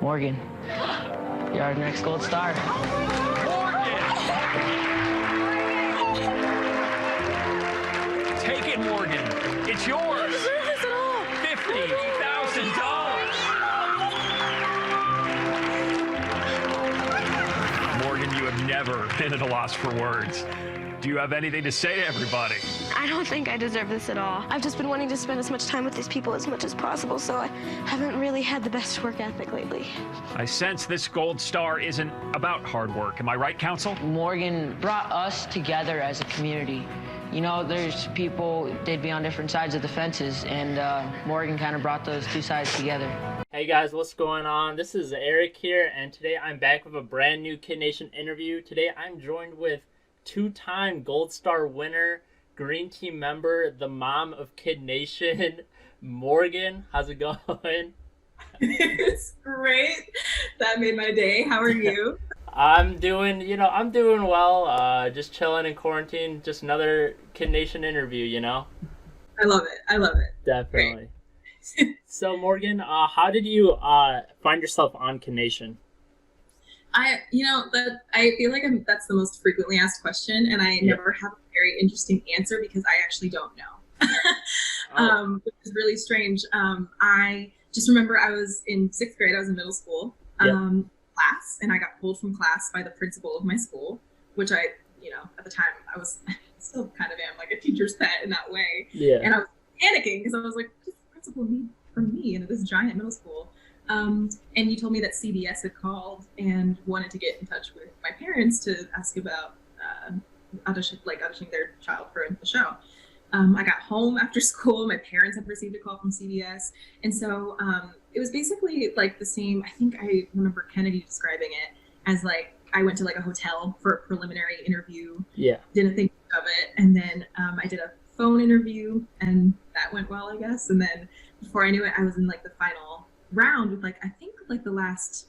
Morgan, you're our next gold star. Take it, Morgan. It's yours. I don't deserve this at all. $50,000. Morgan, you have never been at a loss for words. Do you have anything to say to everybody? I don't think I deserve this at all. I've just been wanting to spend as much time with these people as much as possible, so I haven't really had the best work ethic lately. I sense this gold star isn't about hard work. Am I right, Council? Morgan brought us together as a community. You know, there's people, they'd be on different sides of the fences, and Morgan kind of brought those two sides together. Hey guys, what's going on? This is Eric here, and today I'm back with a brand new Kid Nation interview. Today I'm joined with two-time Gold Star winner, Green Team member, the mom of Kid Nation, Morgan. How's it going? It's great. That made my day. How are you? I'm doing well. Just chilling in quarantine. Just another Kid Nation interview, you know? I love it. Definitely. So Morgan, how did you find yourself on Kid Nation? I feel like that's the most frequently asked question, and I never have a very interesting answer because I actually don't know. Which is really strange. I just remember I was in 6th grade. I was in middle school class, and I got pulled from class by the principal of my school, which at the time I was still kind of am like a teacher's pet in that way. Yeah. And I was panicking because I was like, what does the principal need from me in this giant middle school? And you told me that CBS had called and wanted to get in touch with my parents to ask about auditioning their child for the show. I got home after school. My parents had received a call from CBS. And so it was basically like the same. I think I remember Kennedy describing it as like I went to like a hotel for a preliminary interview. Yeah. Didn't think of it. And then I did a phone interview and that went well, I guess. And then before I knew it, I was in like the final round with like, I think like the last,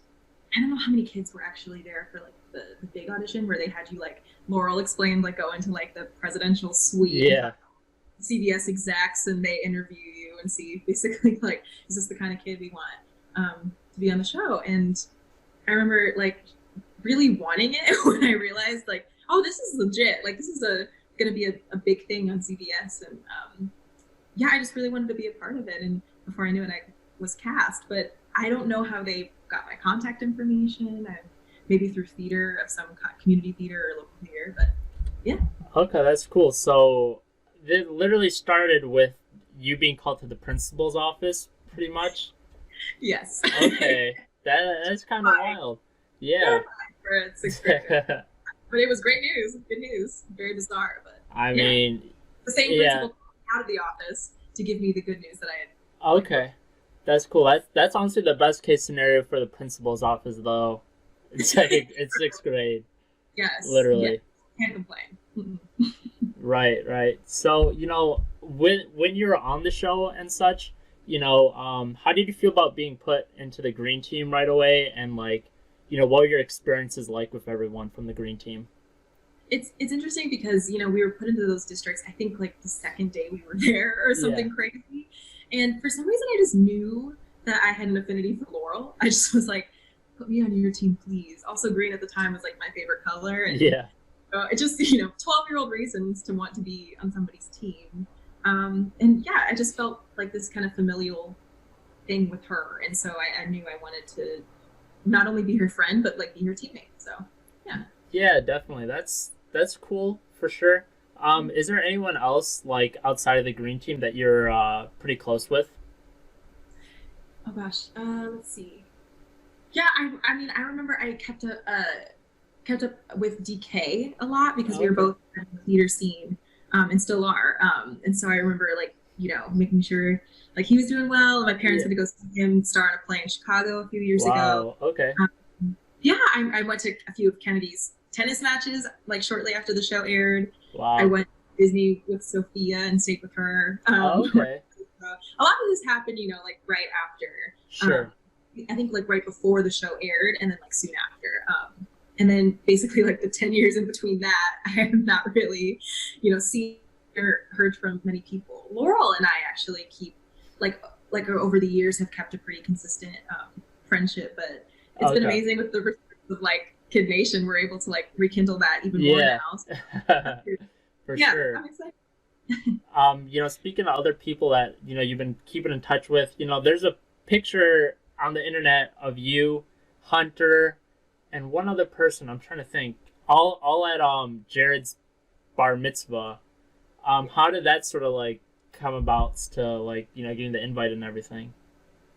I don't know how many kids were actually there for like the big audition where they had you like Laurel explained like go into like the presidential suite. Yeah. CBS execs and they interview you and see basically like, is this the kind of kid we want to be on the show? And I remember like really wanting it when I realized like, oh, this is legit. Like this is gonna be a big thing on CBS. And I just really wanted to be a part of it. And before I knew it, I was cast, but I don't know how they got my contact information. Maybe through theater of some community theater or local theater, but yeah. Okay, that's cool. So it literally started with you being called to the principal's office, pretty much? Yes. Okay. That's kind of wild. Yeah. For 6th grade. But it was great news. Good news. Very bizarre, but I mean, the same principal out of the office to give me the good news that I had. Okay. That's cool. That's honestly the best case scenario for the principal's office, though. It's 6th grade. Yes. Literally. Can't complain. Right. So, when you were on the show and such, how did you feel about being put into the Green Team right away? And what were your experiences like with everyone from the Green Team? It's interesting because, we were put into those districts, I think like the second day we were there or something crazy. And for some reason, I just knew that I had an affinity for Laurel. I just was like, put me on your team, please. Also, green at the time was like my favorite color. And it just, 12-year-old reasons to want to be on somebody's team. I just felt like this kind of familial thing with her. And so I knew I wanted to not only be her friend, but like be her teammate. So, yeah. Yeah, definitely. That's cool for sure. Is there anyone else like outside of the Green Team that you're pretty close with? Oh gosh, let's see. Yeah, I mean, I remember I kept up with DK a lot because we were both in the theater scene and still are. And so I remember like making sure like he was doing well. And my parents had to go see him star in a play in Chicago a few years ago. Okay. I went to a few of Kennedy's tennis matches like shortly after the show aired. Wow. I went to Disney with Sophia and stayed with her. Okay. A lot of this happened, like right after. Sure. I think like right before the show aired and then like soon after. And then basically like the 10 years in between that, I have not really, seen or heard from many people. Laurel and I actually keep like over the years have kept a pretty consistent friendship, but it's been amazing with the resurgence of like Kid Nation. We're able to like rekindle that even more now. So, For yeah, sure. I'm excited. Speaking of other people that, you've been keeping in touch with, there's a picture on the internet of you, Hunter, and one other person. I'm trying to think. All at Jared's bar mitzvah. How did that sort of like come about to like, getting the invite and everything?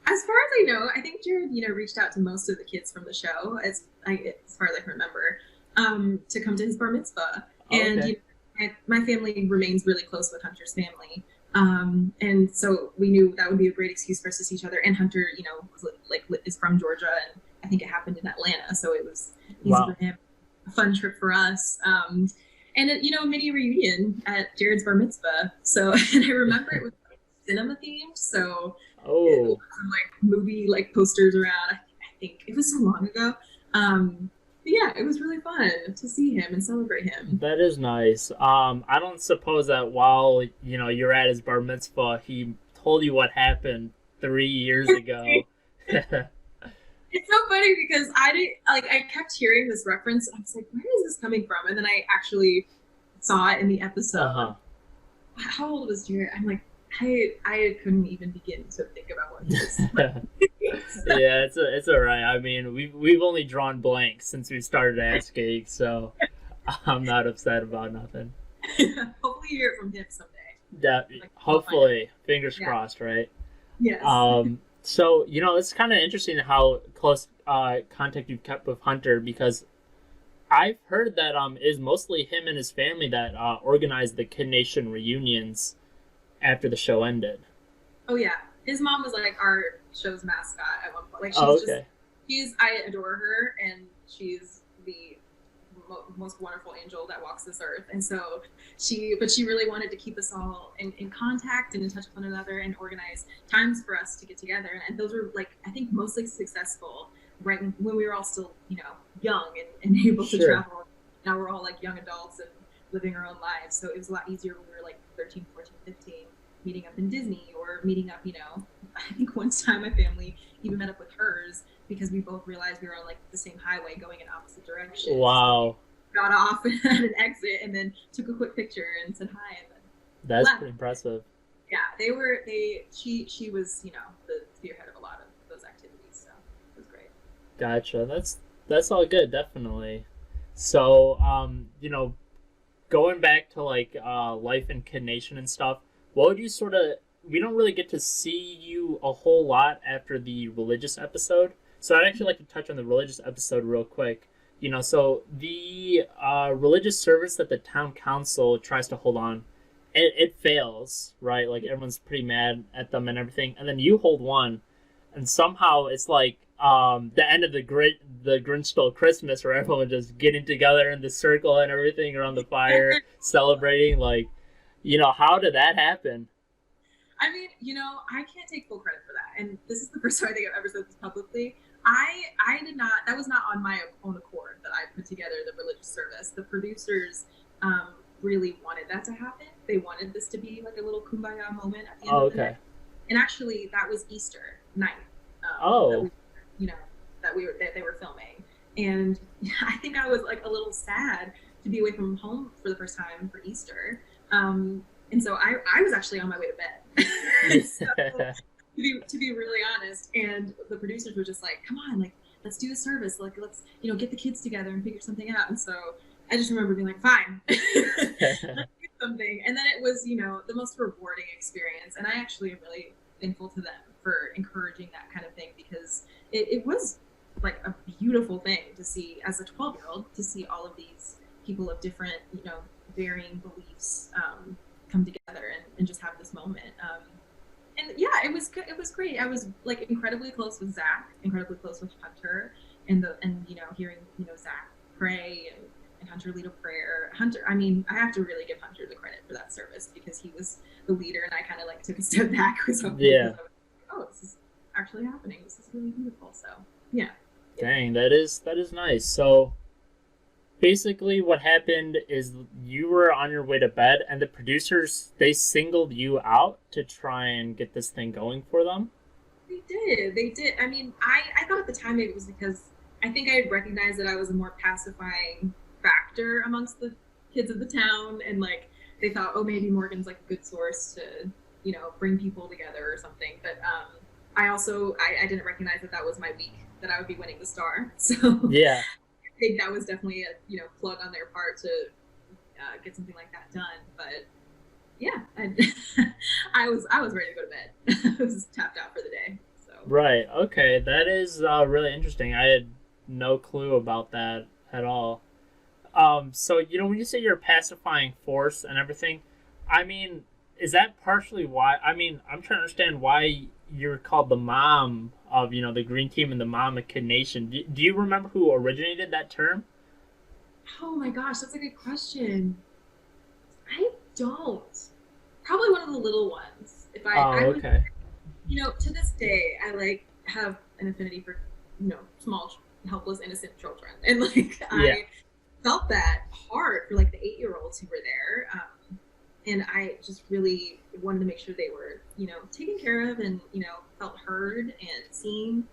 As far as I know, I think Jared, reached out to most of the kids from the show, as far as I can remember, to come to his bar mitzvah. And my family remains really close with Hunter's family. And so we knew that would be a great excuse for us to see each other. And Hunter, is from Georgia, and I think it happened in Atlanta. So it was easy for him, a fun trip for us. And, a mini reunion at Jared's bar mitzvah. So, and I remember it was cinema themed. So it was some, movie, posters around. I think it was so long ago. Yeah, it was really fun to see him and celebrate him. That is nice. I don't suppose that while, you're at his bar mitzvah, he told you what happened 3 years ago. It's so funny because I kept hearing this reference. I was like, where is this coming from? And then I actually saw it in the episode. How old was Jared? I'm like, I couldn't even begin to think about what this Yeah, it's all right. I mean, we've only drawn blanks since we started asking, so I'm not upset about nothing. Hopefully you hear from him someday. Yeah, hopefully. Fingers crossed, right? Yes. So, it's kind of interesting how close contact you've kept with Hunter, because I've heard that it is mostly him and his family that organized the Kid Nation reunions after the show ended. Oh yeah, his mom was like our show's mascot at one point. I adore her, and she's the most wonderful angel that walks this earth. And so she really wanted to keep us all in contact and in touch with one another and organize times for us to get together. And those were I think mostly successful right when we were all still, young and able to travel. Now we're all young adults and living our own lives. So it was a lot easier when we were 13, 14, 15, meeting up in Disney or meeting up, I think one time my family even met up with hers because we both realized we were on the same highway going in opposite directions. Wow. So got off at an exit and then took a quick picture and said hi. And then that's pretty impressive. Yeah, she was, the spearhead of a lot of those activities. So it was great. Gotcha. That's all good, definitely. So, going back to life in Kid Nation and stuff, what would you we don't really get to see you a whole lot after the religious episode. So I'd actually like to touch on the religious episode real quick. So the religious service that the town council tries to hold on, it fails, right? Everyone's pretty mad at them and everything. And then you hold one, and somehow it's the end of the Grinch Stole Christmas, where everyone was just getting together in the circle and everything around the fire, celebrating. How did that happen? I mean, I can't take full credit for that. And this is the first time I think I've ever said this publicly. I did not, that was not on my own accord that I put together the religious service. The producers really wanted that to happen. They wanted this to be a little kumbaya moment at the end of the night. And actually, that was Easter night. That they were filming. And I think I was a little sad to be away from home for the first time for Easter. And so I was actually on my way to bed. So, to be really honest, and the producers were just come on, let's do the service, let's get the kids together and figure something out. And so I just remember being fine, let's do something. And then it was the most rewarding experience, and I actually am really thankful to them for encouraging that kind of thing, because it was a beautiful thing to see as a 12-year-old, to see all of these people of different varying beliefs come together and just have this moment. And yeah, it was good. It was great. I was incredibly close with Zach, incredibly close with Hunter, and hearing Zach pray and Hunter lead a prayer. Hunter, I mean, I have to really give Hunter the credit for that service, because he was the leader, and I kind of took a step back. Yeah. Oh, this is actually happening. This is really beautiful. So yeah. Dang, that is nice. So basically what happened is you were on your way to bed, and the producers, they singled you out to try and get this thing going for them? They did. I mean, I thought at the time maybe it was because I think I had recognized that I was a more pacifying factor amongst the kids of the town, and like they thought, oh, maybe Morgan's like a good source to, you know, bring people together or something. But I didn't recognize that was my week, that I would be winning the star. So Yeah. I think that was definitely a, you know, plug on their part to get something like that done. But yeah, I was ready to go to bed. I was tapped out for the day. So Right. Okay. That is really interesting. I had no clue about that at all. So, you know, when you say you're a pacifying force and everything, I mean, is that partially why? I mean, I'm trying to understand why you're called the mom of, you know, the green team and the mom of Kid Nation. Do you remember who originated that term? oh my gosh, that's a good question. I don't. Probably one of the little ones. If I would, Okay. you know, to this day, I like have an affinity for, you know, small, helpless, innocent children, and like Yeah. I felt that hard for like the 8-year-olds who were there, and I just really wanted to make sure they were, you know, taken care of and, you know, felt heard and seen.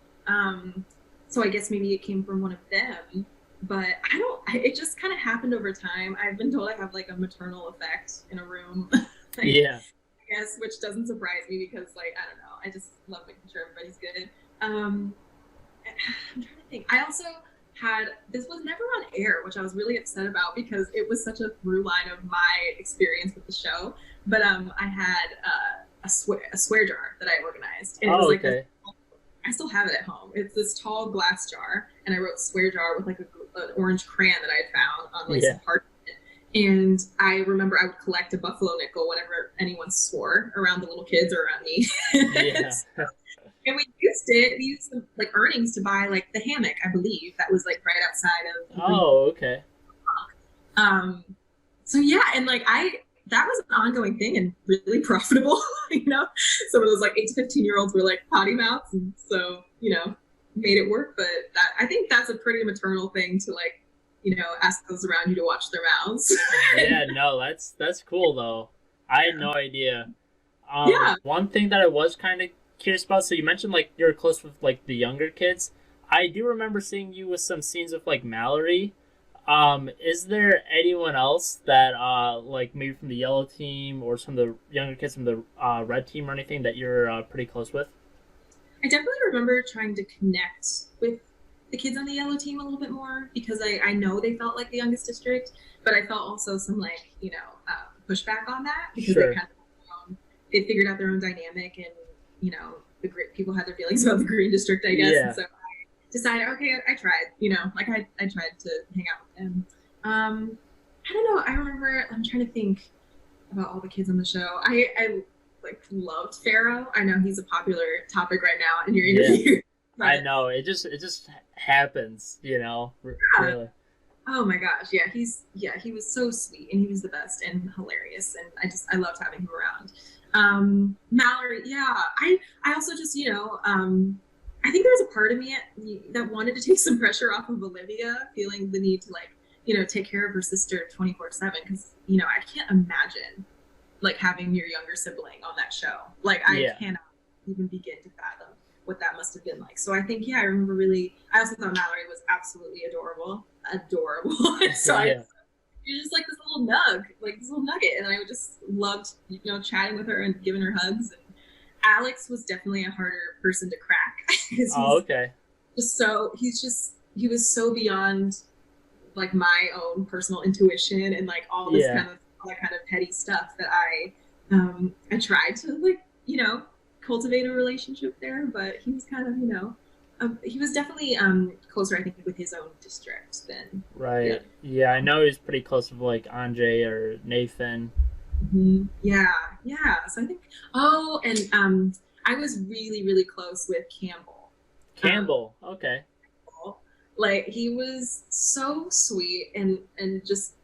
So I guess maybe it came from one of them, but I don't. It just kind of happened over time. I've been told I have like a maternal effect in a room. like, Yeah. I guess, which doesn't surprise me because, like, I don't know, I just love making sure everybody's good. I'm trying to think. I also had, this was never on air, which I was really upset about because it was such a through line of my experience with the show. But I had a swear jar that I organized, and it was like this, Okay. I still have it at home. It's this tall glass jar, and I wrote swear jar with like an orange crayon that I had found on like Yeah. some parchment. And I remember I would collect a buffalo nickel whenever anyone swore around the little kids or around me. Yeah. And we used some like earnings to buy like the hammock, I believe, that was like right outside of Oh, okay. so yeah, and like that was an ongoing thing and really profitable. You know, some of those like 8 to 15-year-olds were like potty mouths, and so, you know, made it work. But that, I think that's a pretty maternal thing to, like, you know, ask those around you to watch their mouths. Yeah, no, that's cool though. I had no idea. Yeah. One thing that I was kind of curious about, so you mentioned like you're close with like the younger kids. I do remember seeing you with some scenes with like Mallory. Is there anyone else that like maybe from the yellow team or some of the younger kids from the red team or anything that you're pretty close with? I definitely remember trying to connect with the kids on the yellow team a little bit more because I know they felt like the youngest district, but I felt also some, like, you know, pushback on that because Sure. they figured out their own dynamic, and, you know, the great people had their feelings about the green district, I guess. Yeah. And so I decided, okay, I tried, you know, like I tried to hang out with them. I don't know. I remember, I'm trying to think about all the kids on the show. I like loved Pharaoh. I know he's a popular topic right now in your Yeah. interview. I know it just happens, you know. Yeah. Really. Oh my gosh, yeah, he was so sweet and he was the best and hilarious, and I loved having him around. Mallory, yeah, I also just, you know, I think there was a part of me that wanted to take some pressure off of Olivia, feeling the need to, like, you know, take care of her sister 24/7, because, you know, I can't imagine like having your younger sibling on that show. Like, I cannot even begin to fathom what that must have been like. So I think, yeah, I remember I also thought Mallory was absolutely adorable. So you're just like this little nugget, and I just loved, you know, chatting with her and giving her hugs. And Alex was definitely a harder person to crack. Oh, okay. He was so beyond like my own personal intuition and like all this kind of petty stuff that I tried to, like, you know, cultivate a relationship there, but he was kind of, you know, he was definitely closer, I think, with his own district than. Right. Yeah, I know he's pretty close with like Andre or Nathan. Mm-hmm. Yeah. So I think. Oh, and I was really, really close with Campbell. Okay. Like, he was so sweet and just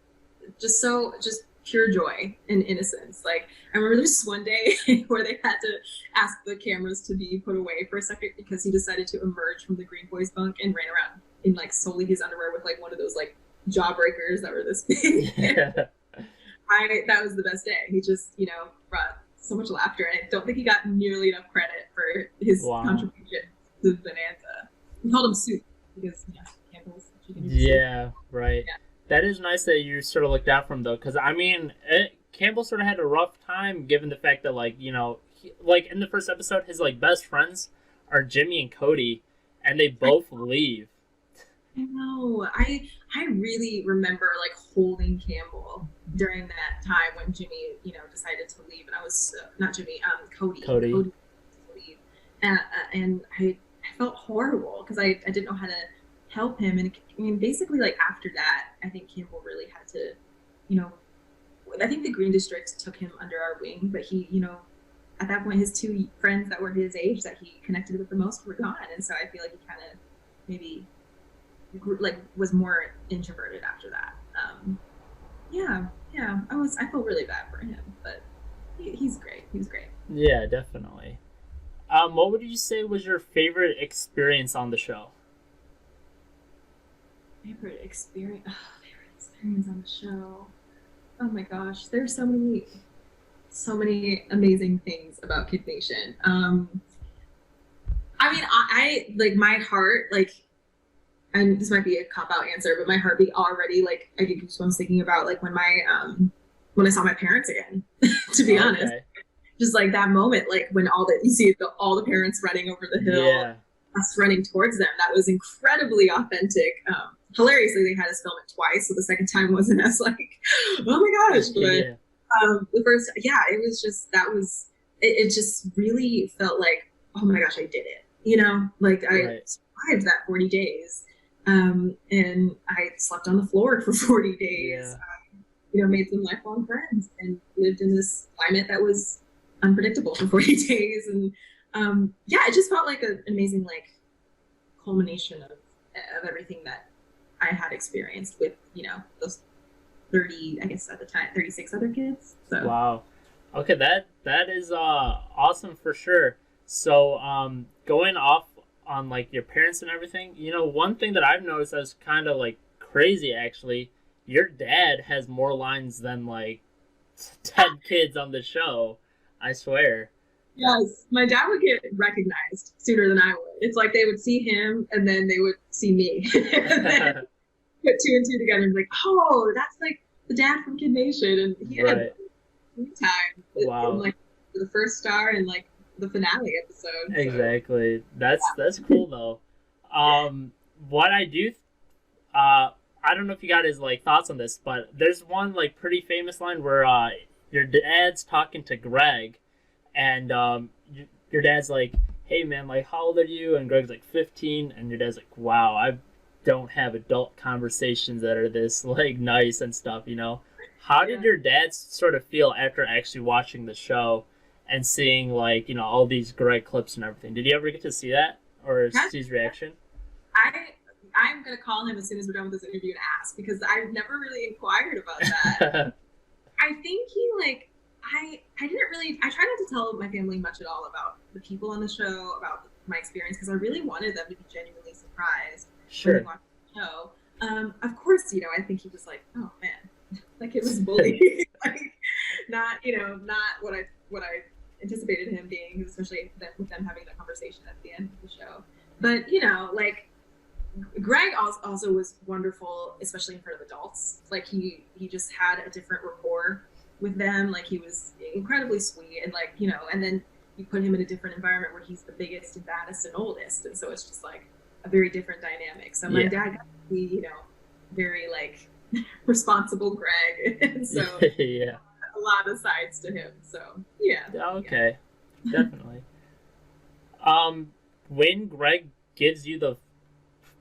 pure joy and innocence. Like, I remember this one day where they had to ask the cameras to be put away for a second because he decided to emerge from the Green Boys bunk and ran around in like solely his underwear with like one of those like jawbreakers that were this big. Yeah. That was the best day. He just, you know, brought so much laughter, and I don't think he got nearly enough credit for his contribution to Bonanza. We called him Soup because Campbell's chicken. Yeah, right. Yeah. That is nice that you sort of looked out for him though, because I mean, Campbell sort of had a rough time given the fact that like like in the first episode, his like best friends are Jimmy and Cody, and they both leave. I know. I really remember like holding Campbell during that time when Jimmy, decided to leave, and I was not Jimmy, Cody to leave, and I felt horrible because I didn't know how to help him, and I mean basically like after that, I think Campbell really had to, I think the Green District took him under our wing, but he, at that point, his two friends that were his age that he connected with the most were gone, and so I feel like he kind of maybe like was more introverted after that. I feel really bad for him, but he's great. He was great. Yeah, definitely. What would you say was your favorite experience on the show? Favorite experience on the show. Oh my gosh, there's so many amazing things about Kid Nation. I mean, I like my heart, like, and this might be a cop-out answer, but my heartbeat already, like, I get goosebumps thinking about, like, when I saw my parents again, to be honest. Just, like, that moment, like, when you see all the parents running over the hill, us running towards them, that was incredibly authentic. Hilariously, they had us film it twice, so the second time wasn't as, like, oh my gosh, but the first, it was just, it just really felt like, oh my gosh, I did it, like, I survived that 40 days. And I slept on the floor for 40 days, made some lifelong friends and lived in this climate that was unpredictable for 40 days. And, it just felt like an amazing, like, culmination of everything that I had experienced with, those 30, I guess at the time, 36 other kids. So. Wow. Okay. That is, awesome for sure. So, going off on like your parents and everything, one thing that I've noticed that's kind of like crazy actually, your dad has more lines than like 10 kids on the show, I swear. Yes, my dad would get recognized sooner than I would. It's like they would see him and then they would see me and then put two and two together and be like, oh, that's like the dad from Kid Nation, and he had time in, like, the first star and like the finale episode. Exactly. That's cool though. What I do, I don't know if you got his like thoughts on this, but there's one like pretty famous line where your dad's talking to Greg, and your dad's like, "Hey man, like how old are you?" And Greg's like 15, and your dad's like, "Wow, I don't have adult conversations that are this like nice and stuff." How did your dad sort of feel after actually watching the show and seeing like all these Greg clips and everything? Did you ever get to see that or see his reaction? I'm gonna call him as soon as we're done with this interview and ask, because I've never really inquired about that. I think he like I try not to tell my family much at all about the people on the show, about my experience, because I really wanted them to be genuinely surprised when they watched the show. Of course, I think he was like, oh man, like it was bullied, like not what I anticipated him being, especially with them having that conversation at the end of the show. But like Greg also was wonderful, especially in front of adults. Like he just had a different rapport with them. Like he was incredibly sweet, and like and then you put him in a different environment where he's the biggest and baddest and oldest, and so it's just like a very different dynamic. So my dad got to be very like responsible Greg, and so a lot of sides to him. So definitely. When Greg gives you the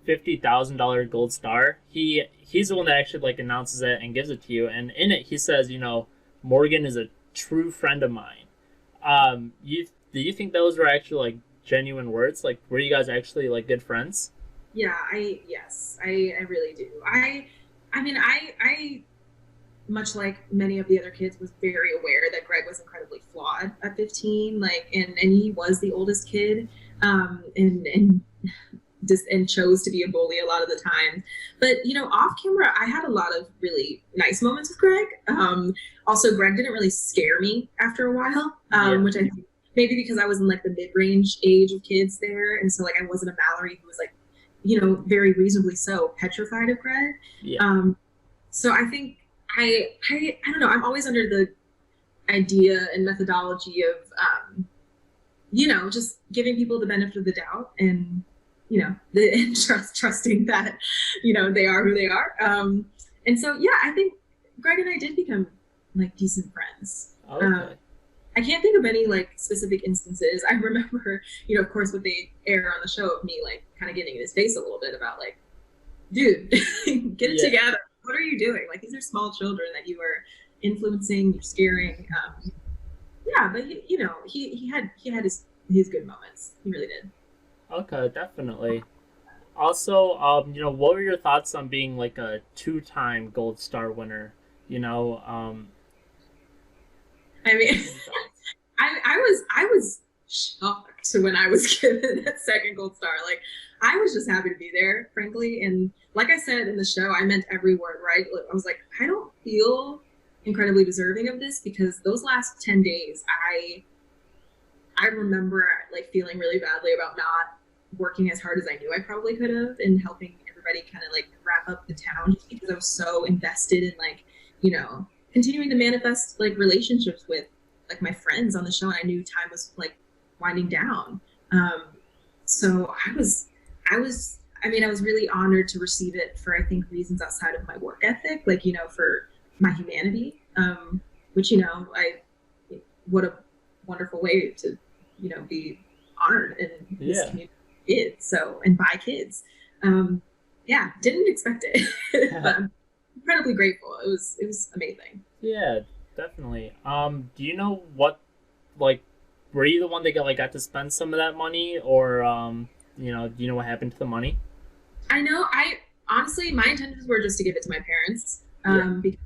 $50,000 gold star, he's the one that actually like announces it and gives it to you, and in it he says, Morgan is a true friend of mine. Do you think those were actually like genuine words? Like, were you guys actually like good friends? Yeah, I really do. I mean, I much like many of the other kids, was very aware that Greg was incredibly flawed at 15, like, and he was the oldest kid, and and chose to be a bully a lot of the time. But, you know, off camera, I had a lot of really nice moments with Greg. Also, Greg didn't really scare me after a while, which I think maybe because I was in like the mid-range age of kids there. And so like I wasn't a Mallory who was like, you know, very reasonably so petrified of Greg. So I think I don't know, I'm always under the idea and methodology of, you know, just giving people the benefit of the doubt and, you know, trusting that, you know, they are who they are. And so, yeah, I think Greg and I did become like decent friends. Okay. I can't think of any like specific instances. I remember, you know, of course, what they air on the show of me like kind of getting in his face a little bit about like, dude, get it together. What are you doing? Like, these are small children that you are influencing, you're scaring. Yeah, but you know, he had his good moments. He really did. Okay, definitely. Also, you know, what were your thoughts on being like a 2-time Gold Star winner? You know, I mean, I was shocked when I was given that second Gold Star. Like, I was just happy to be there, frankly. And like I said in the show, I meant every word, right? I was like, I don't feel incredibly deserving of this because those last 10 days, I remember like feeling really badly about not working as hard as I knew I probably could have and helping everybody kind of like wrap up the town just because I was so invested in like, you know, continuing to manifest like relationships with like my friends on the show. And I knew time was like winding down. So I was really honored to receive it for, I think, reasons outside of my work ethic, like, you know, for my humanity, which, you know, what a wonderful way to, you know, be honored in this community. Kids, so, and by kids. Yeah, didn't expect it, but I'm incredibly grateful. It was amazing. Yeah, definitely. Do you know what, like, were you the one that got to spend some of that money, or you know, do you know what happened to the money? I know. I honestly, my intentions were just to give it to my parents. Because,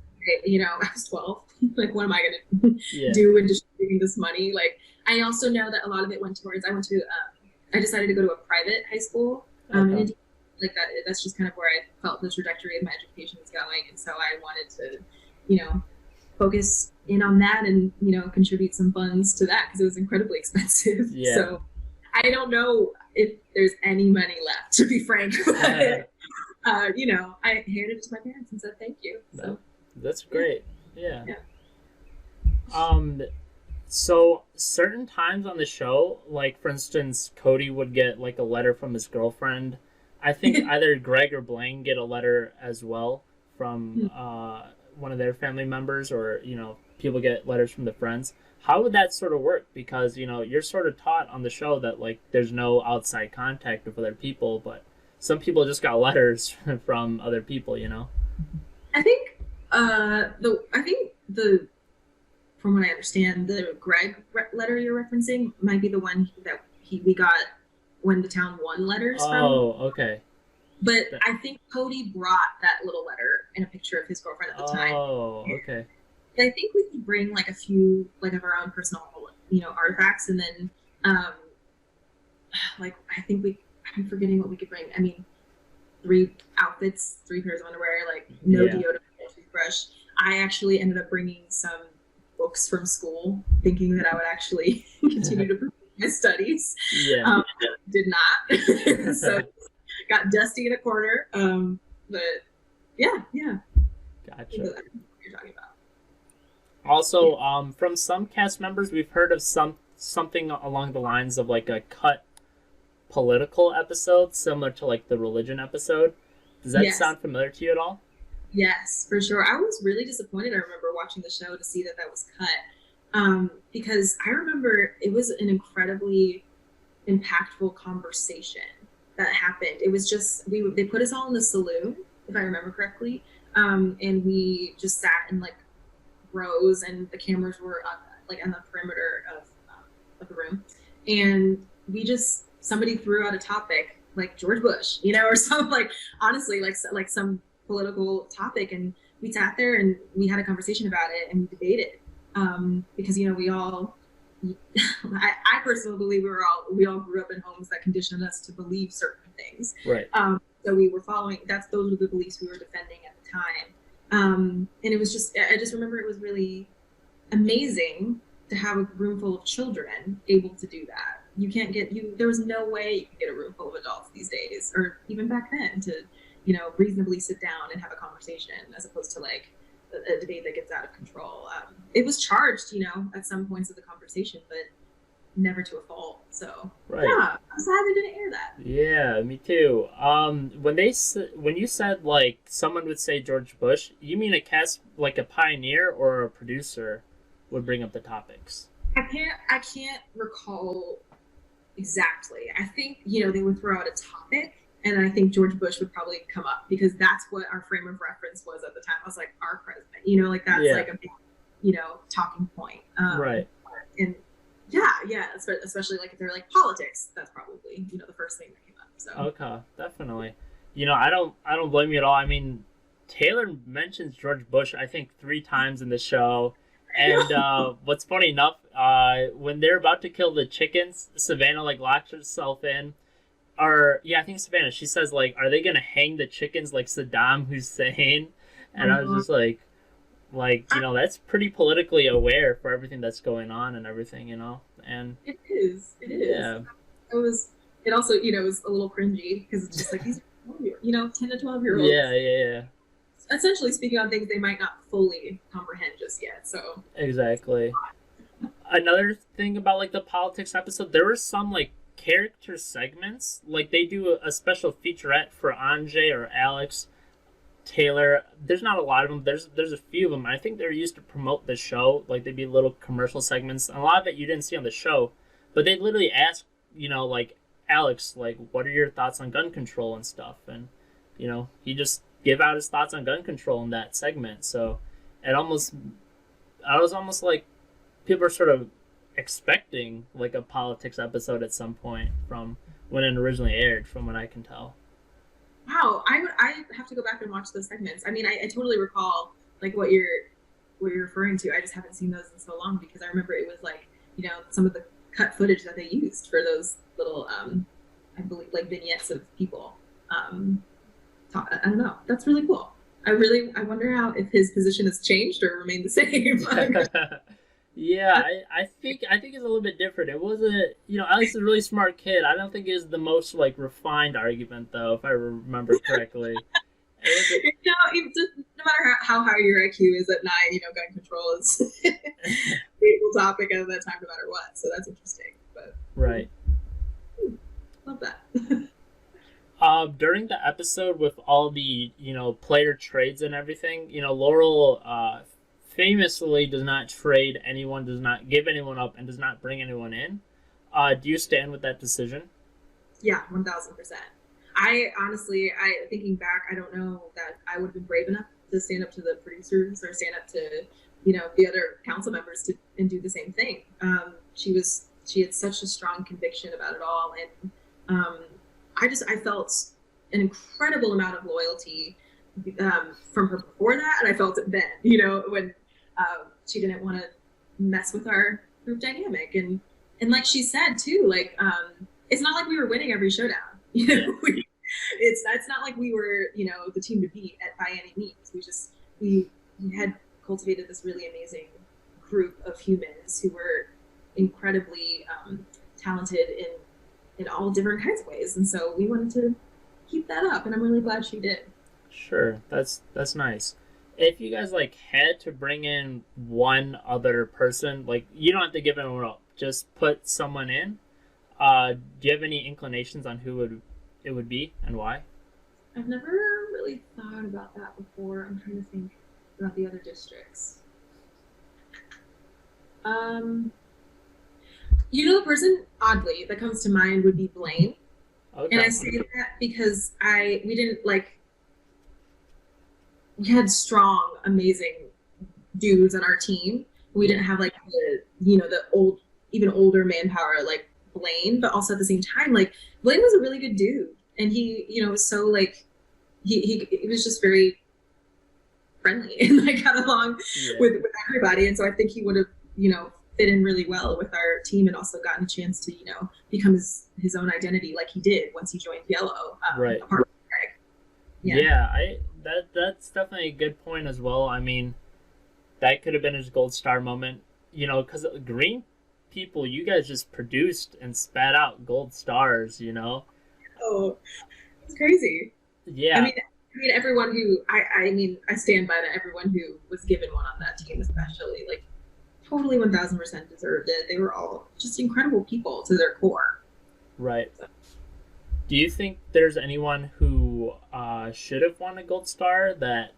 you know, I was 12. Like, what am I gonna do in distributing this money? Like, I also know that a lot of it went towards. I decided to go to a private high school. And like that's just kind of where I felt the trajectory of my education was going, and so I wanted to, you know, focus in on that and, you know, contribute some funds to that because it was incredibly expensive. So I don't know if there's any money left, to be frank. But, you know, I handed it to my parents and said thank you. So that's great. Yeah. So certain times on the show, like for instance, Cody would get like a letter from his girlfriend. I think either Greg or Blaine get a letter as well from one of their family members, or, you know, people get letters from the friends. How would that sort of work? Because, you know, you're sort of taught on the show that like there's no outside contact with other people, but some people just got letters from other people, you know. I think the from what I understand, the Greg letter you're referencing might be the one that we got when the town won letters from. Oh, okay. But I think Cody brought that little letter and a picture of his girlfriend at the time. Oh, okay. I think we could bring like a few like of our own personal, you know, artifacts, and then like I'm forgetting what we could bring. I mean, 3 outfits, 3 pairs of underwear, like no deodorant, no toothbrush. I actually ended up bringing some books from school, thinking that I would actually continue to pursue my studies. Did not. So got dusty in a corner. But yeah. Gotcha. What you're talking about. Also, from some cast members, we've heard of something along the lines of like a cut political episode, similar to like the religion episode. Does that sound familiar to you at all? Yes, for sure. I was really disappointed. I remember watching the show to see that was cut, because I remember it was an incredibly impactful conversation that happened. It was just they put us all in the saloon, if I remember correctly, and we just sat in like rows, and the cameras were like on the perimeter of the room, and somebody threw out a topic like George Bush, you know, or something, like honestly like some political topic, and we sat there and we had a conversation about it and we debated, because, you know, we all I personally believe we all grew up in homes that conditioned us to believe certain things. Right. So we were following. Those were the beliefs we were defending at the time. And it was I just remember it was really amazing to have a room full of children able to do that. You can't get there was no way you could get a room full of adults these days, or even back then, to reasonably sit down and have a conversation, as opposed to like a debate that gets out of control. It was charged, at some points of the conversation, but never to a fault. So yeah, I'm sad they didn't air that. Yeah, me too. When you said like someone would say George Bush, you mean a cast like a pioneer or a producer would bring up the topics? I can't recall exactly. I think they would throw out a topic, and I think George Bush would probably come up because that's what our frame of reference was at the time. I was like, our president, like that's like a big, talking point. Right. And yeah, especially like if they're like politics, that's probably the first thing that came up. So okay, definitely. I don't blame you at all. I mean, Taylor mentions George Bush I think 3 times in the show, and what's funny enough, when they're about to kill the chickens, Savannah like locks herself in. I think Savannah. She says like, "Are they gonna hang the chickens like Saddam Hussein?" And I was just like, that's pretty politically aware for everything that's going on and everything, And it is. Yeah. It also, it was a little cringy because it's just like these, 10 to 12-year-olds. Yeah. Essentially speaking on things they might not fully comprehend just yet. So exactly. Another thing about like the politics episode, there were some like character segments, like they do a special featurette for Anjay or Alex, Taylor. There's not a lot of them. There's a few of them. I think they're used to promote the show. Like they'd be little commercial segments. And a lot of it you didn't see on the show, but they literally ask, like Alex, like, what are your thoughts on gun control and stuff? And he just give out his thoughts on gun control in that segment. So I was almost like people are sort of expecting like a politics episode at some point from when it originally aired, from what I can tell. Wow, I have to go back and watch those segments. I mean, I totally recall like what you're referring to. I just haven't seen those in so long because I remember it was like some of the cut footage that they used for those little I believe like vignettes of people. I don't know. That's really cool. I wonder if his position has changed or remained the same. Yeah, I think it's a little bit different. It wasn't, Alex is a really smart kid. I don't think it's the most like refined argument though, if I remember correctly. No matter how high your IQ is at night, gun control is a beautiful topic at that time, no matter what. So that's interesting. But right. Love that. During the episode with all the player trades and everything, Laurel famously does not trade anyone, does not give anyone up, and does not bring anyone in. Do you stand with that decision? Yeah, 1000%. I honestly, thinking back, I don't know that I would have been brave enough to stand up to the producers or stand up to, the other council members and do the same thing. She had such a strong conviction about it all, and I felt an incredible amount of loyalty from her before that, and I felt it then. When she didn't want to mess with our group dynamic, and like she said too, like it's not like we were winning every showdown. It's not like we were the team to beat by any means. We had cultivated this really amazing group of humans who were incredibly talented in all different kinds of ways, and so we wanted to keep that up, and I'm really glad she did. Sure, that's nice. If you guys like had to bring in one other person, like you don't have to give anyone up, just put someone in. Do you have any inclinations on who it would be and why? I've never really thought about that before. I'm trying to think about the other districts. The person oddly that comes to mind would be Blaine. Okay. And I say that because we had strong, amazing dudes on our team. We didn't have like the even older manpower like Blaine, but also at the same time, like Blaine was a really good dude, and he was so like he was just very friendly and like got along with everybody, and so I think he would have fit in really well with our team and also gotten a chance to, become his own identity like he did once he joined Yellow. Right. Apart from Greg. Yeah, that's definitely a good point as well. I mean, that could have been his gold star moment, because green people, you guys just produced and spat out gold stars, Oh, it's crazy. Yeah. I mean, everyone who I stand by that. Everyone who was given one on that team, especially, like, totally 1000% deserved it. They were all just incredible people to their core. Right. Do you think there's anyone who should have won a gold star that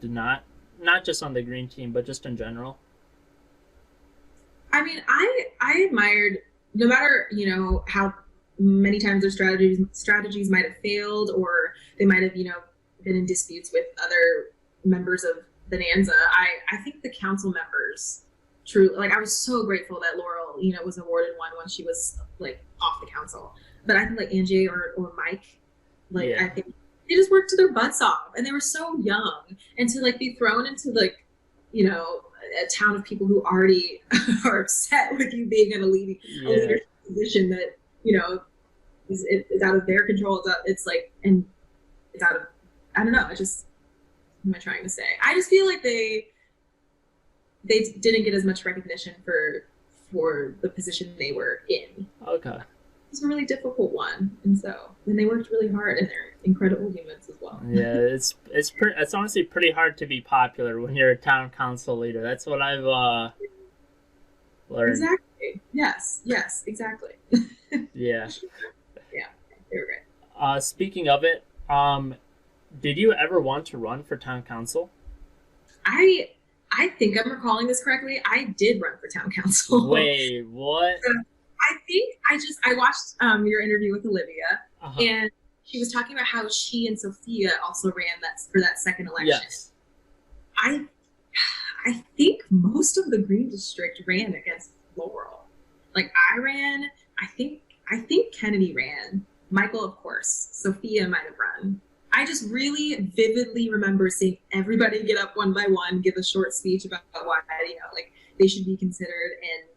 did not just on the green team, but just in general? I mean, I admired, no matter, how many times their strategies might have failed, or they might have, been in disputes with other members of Bonanza. I think the council members truly, like, I was so grateful that Laurel, was awarded one when she was, like, off the council. But I think, like, Angie or Mike, like, yeah. I think they just worked their butts off, and they were so young, and to, like, be thrown into, like, a town of people who already are upset with you being in a leadership position that, is out of their control. It's like, and it's out of, I don't know, what am I trying to say? I just feel like they didn't get as much recognition for the position they were in. Okay. It's a really difficult one, and they worked really hard, and they're incredible humans as well. Yeah, it's honestly pretty hard to be popular when you're a town council leader. That's what I've learned. Exactly. Yes, exactly. Yeah. Yeah, they were great. Speaking of it, did you ever want to run for town council? I think I'm recalling this correctly. I did run for town council. Wait, what? I think I watched your interview with Olivia, and she was talking about how she and Sophia also ran for that second election. Yes. I think most of the Green District ran against Laurel. Like, I ran. I think Kennedy ran. Michael, of course. Sophia might have run. I just really vividly remember seeing everybody get up one by one, give a short speech about why, like, they should be considered, and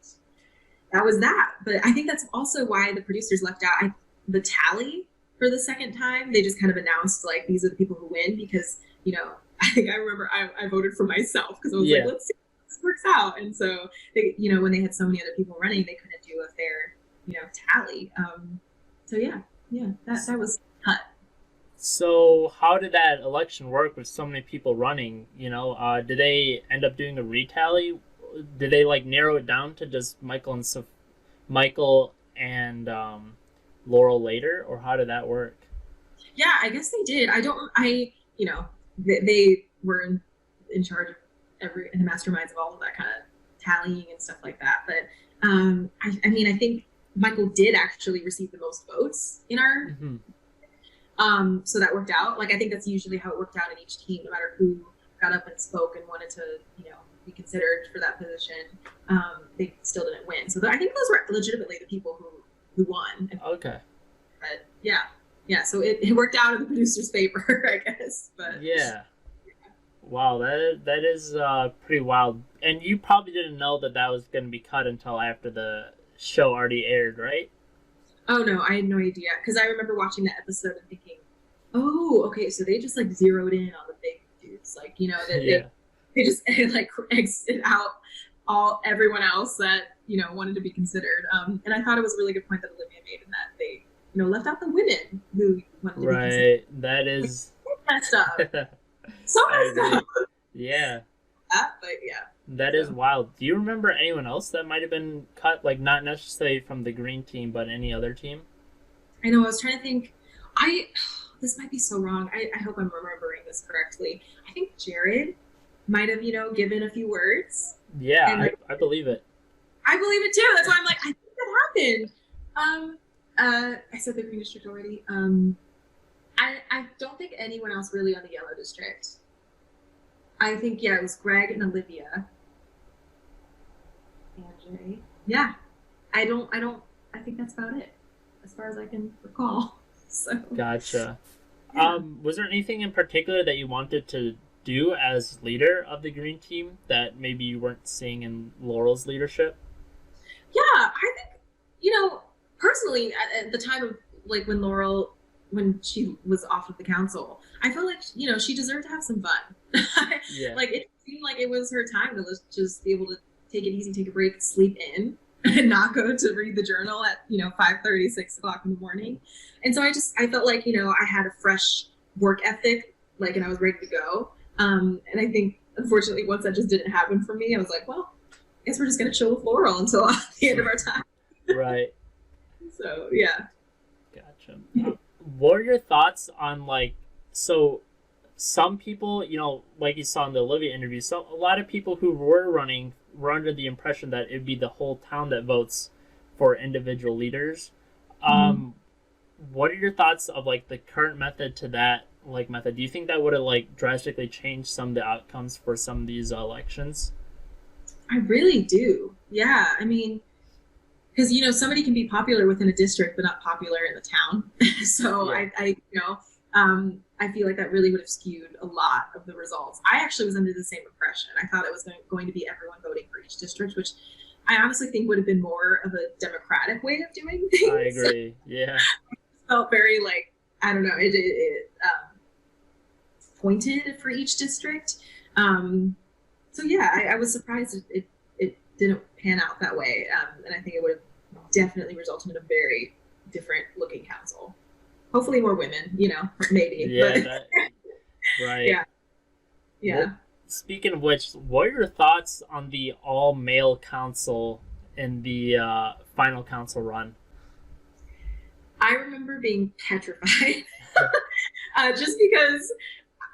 that was that. But I think that's also why the producers left out the tally for the second time. They just kind of announced, like, these are the people who win, because, I think I remember I voted for myself because I was like, let's see how this works out. And so they, when they had so many other people running, they couldn't do a fair, tally. So yeah, that was cut. So how did that election work with so many people running? Did they end up doing a retally? Did they, like, narrow it down to just Michael and Laurel later, or how did that work? Yeah, I guess they did. They were in charge of the masterminds of all of that kind of tallying and stuff like that. But I think Michael did actually receive the most votes in our. Mm-hmm. So that worked out. Like, I think that's usually how it worked out in each team, no matter who got up and spoke and wanted to, be considered for that position. They still didn't win. So I think those were legitimately the people who won. Okay. But yeah. So it worked out in the producer's favor, I guess. But yeah. Wow, that is pretty wild. And you probably didn't know that was going to be cut until after the show already aired, right? Oh no, I had no idea, because I remember watching that episode and thinking, oh, okay, so they just, like, zeroed in on the big dudes, like, they just like exited out everyone else that wanted to be considered. And I thought it was a really good point that Olivia made, in that they left out the women who wanted to be considered. Right, that is messed up. So messed up. Yeah. But yeah. That is wild. Do you remember anyone else that might have been cut, like, not necessarily from the green team, but any other team? I know, I was trying to think. This might be so wrong. I hope I'm remembering this correctly. I think Jared might have, given a few words. Yeah, I believe it. I believe it too. That's why I'm like, I think that happened. I said the Green District already. I don't think anyone else really on the Yellow District. I think, it was Greg and Olivia. And Jay. Yeah. I think that's about it, as far as I can recall. So. Gotcha. Yeah. Was there anything in particular that you wanted to do as leader of the green team that maybe you weren't seeing in Laurel's leadership? personally, at the time of like when she was off of the council, I felt like, she deserved to have some fun. Yeah. Like it seemed like it was her time to just be able to take it easy, take a break, sleep in, and not go to read the journal at 5:30, 6 o'clock in the morning. And so I felt like I had a fresh work ethic, like, and I was ready to go. And I think unfortunately once that just didn't happen for me, I was like, well, I guess we're just gonna chill with Laurel until the end of our time. Right. So yeah. Gotcha. What are your thoughts on so some people, like you saw in the Olivia interview, so a lot of people who were running were under the impression that it'd be the whole town that votes for individual leaders. What are your thoughts of the current method to that method? Do you think that would have drastically changed some of the outcomes for some of these elections? I really do. Yeah. I mean, because somebody can be popular within a district but not popular in the town. So yeah. I feel like that really would have skewed a lot of the results. I actually was under the same impression. I thought it was going to be everyone voting for each district, which I honestly think would have been more of a democratic way of doing things. I agree. Yeah. It felt very I don't know, it pointed for each district. So yeah, I was surprised it didn't pan out that way. And I think it would have definitely resulted in a very different looking council. Hopefully more women, maybe. Yeah, but, right. Yeah. Yeah. Well, speaking of which, what are your thoughts on the all-male council in the final council run? I remember being petrified just because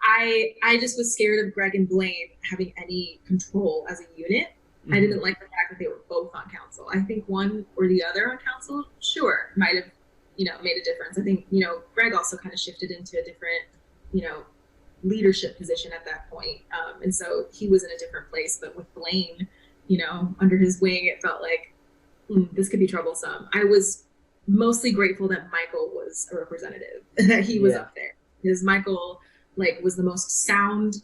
I just was scared of Greg and Blaine having any control as a unit. Mm-hmm. I didn't like the fact that they were both on council. I think one or the other on council, sure, might have, made a difference. I think, Greg also kind of shifted into a different, leadership position at that point. And so he was in a different place, but with Blaine, under his wing, it felt like this could be troublesome. I was mostly grateful that Michael was a representative, that he was up there, because Michael was the most sound,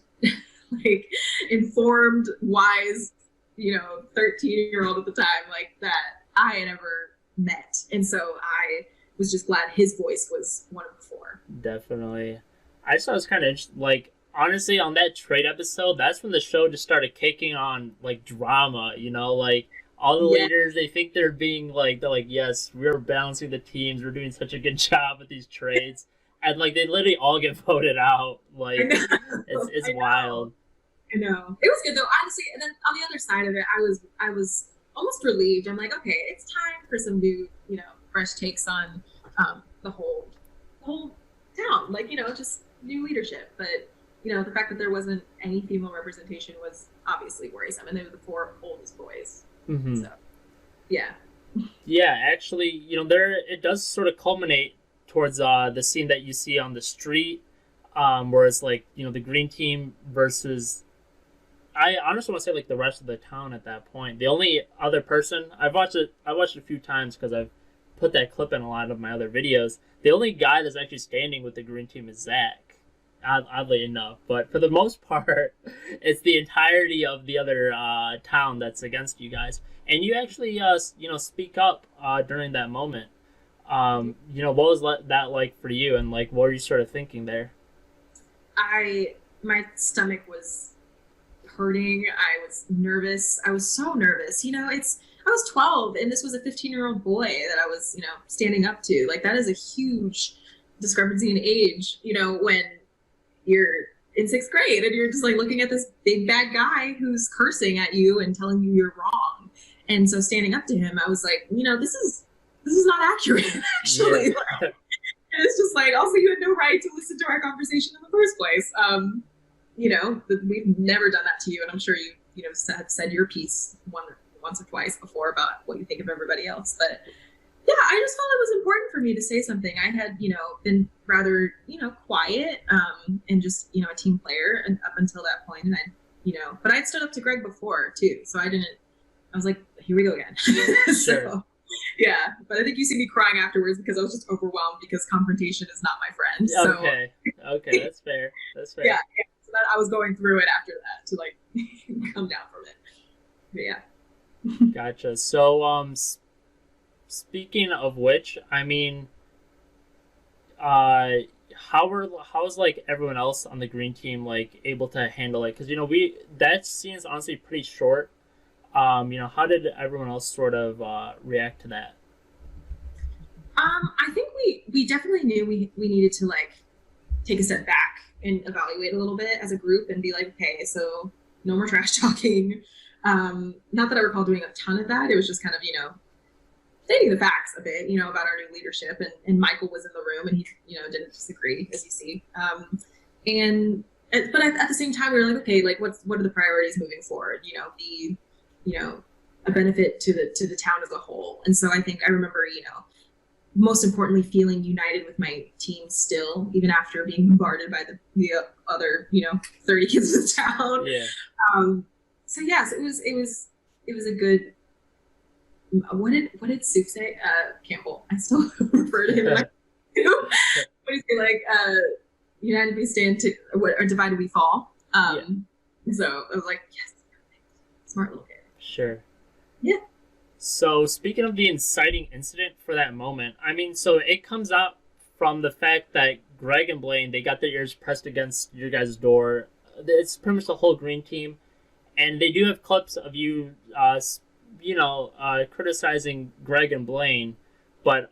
informed, wise, 13-year-old at the time, that I had ever met. And so I was just glad his voice was one of the four. Definitely. I just thought it was kind of interesting. Honestly, on that trade episode, that's when the show just started kicking on drama, all the leaders, they think they're being they're yes, we're balancing the teams, we're doing such a good job with these trades. And they literally all get voted out. It's wild. I know. It was good though, honestly. And then on the other side of it, I was almost relieved. I'm like, okay, it's time for some new, fresh takes on the whole town. Just new leadership. But the fact that there wasn't any female representation was obviously worrisome, and they were the four oldest boys. Mm-hmm. So, yeah. Yeah, actually, it does sort of culminate towards the scene that you see on the street, where it's the green team versus. I honestly want to say the rest of the town at that point. The only other person I watched it a few times because I've put that clip in a lot of my other videos. The only guy that's actually standing with the green team is Zach, oddly enough. But for the most part, it's the entirety of the other town that's against you guys. And you actually speak up during that moment. What was that like for you, and what were you sort of thinking there? My stomach was hurting. I was nervous. I was so nervous. I was 12 and this was a 15-year-old boy that I was, standing up to. That is a huge discrepancy in age, when you're in 6th grade and you're just looking at this big bad guy who's cursing at you and telling you you're wrong. And so standing up to him, I was like, this is not accurate, actually. Yeah. And it's just also you had no right to listen to our conversation in the first place. We've never done that to you, and I'm sure you have said your piece once or twice before about what you think of everybody else. But yeah, I just felt it was important for me to say something. I had been rather quiet and just a team player and up until that point, and but I'd stood up to Greg before too, so I was like, here we go again. Sure. So, yeah, but I think you see me crying afterwards because I was just overwhelmed because confrontation is not my friend. So. Okay, that's fair. Yeah. So that I was going through it after that to come down from it. But yeah. Gotcha. So speaking of which, I mean, how's like everyone else on the green team like able to handle it? Because that scene is honestly pretty short. How did everyone else sort of react to that? I think we definitely knew we needed to like take a step back and evaluate a little bit as a group and be like, okay, so no more trash talking. Not that I recall doing a ton of that. It was just kind of, stating the facts a bit, about our new leadership. And Michael was in the room and he, didn't disagree, as you see. But at the same time, we were like, okay, like what are the priorities moving forward? A benefit to the town as a whole. And so I think I remember, most importantly, feeling united with my team still, even after being bombarded by the other, 30 kids in the town. Yeah. So yes, it was a good. What did Soup say? Campbell. I still refer to him like. What do you say? Like, united we stand, or divided we fall. So I was like, yes, smart little kid. Sure. Yeah. So speaking of the inciting incident for that moment, I mean, so it comes out from the fact that Greg and Blaine, they got their ears pressed against your guys' door. It's pretty much the whole green team. And they do have clips of you, criticizing Greg and Blaine. But,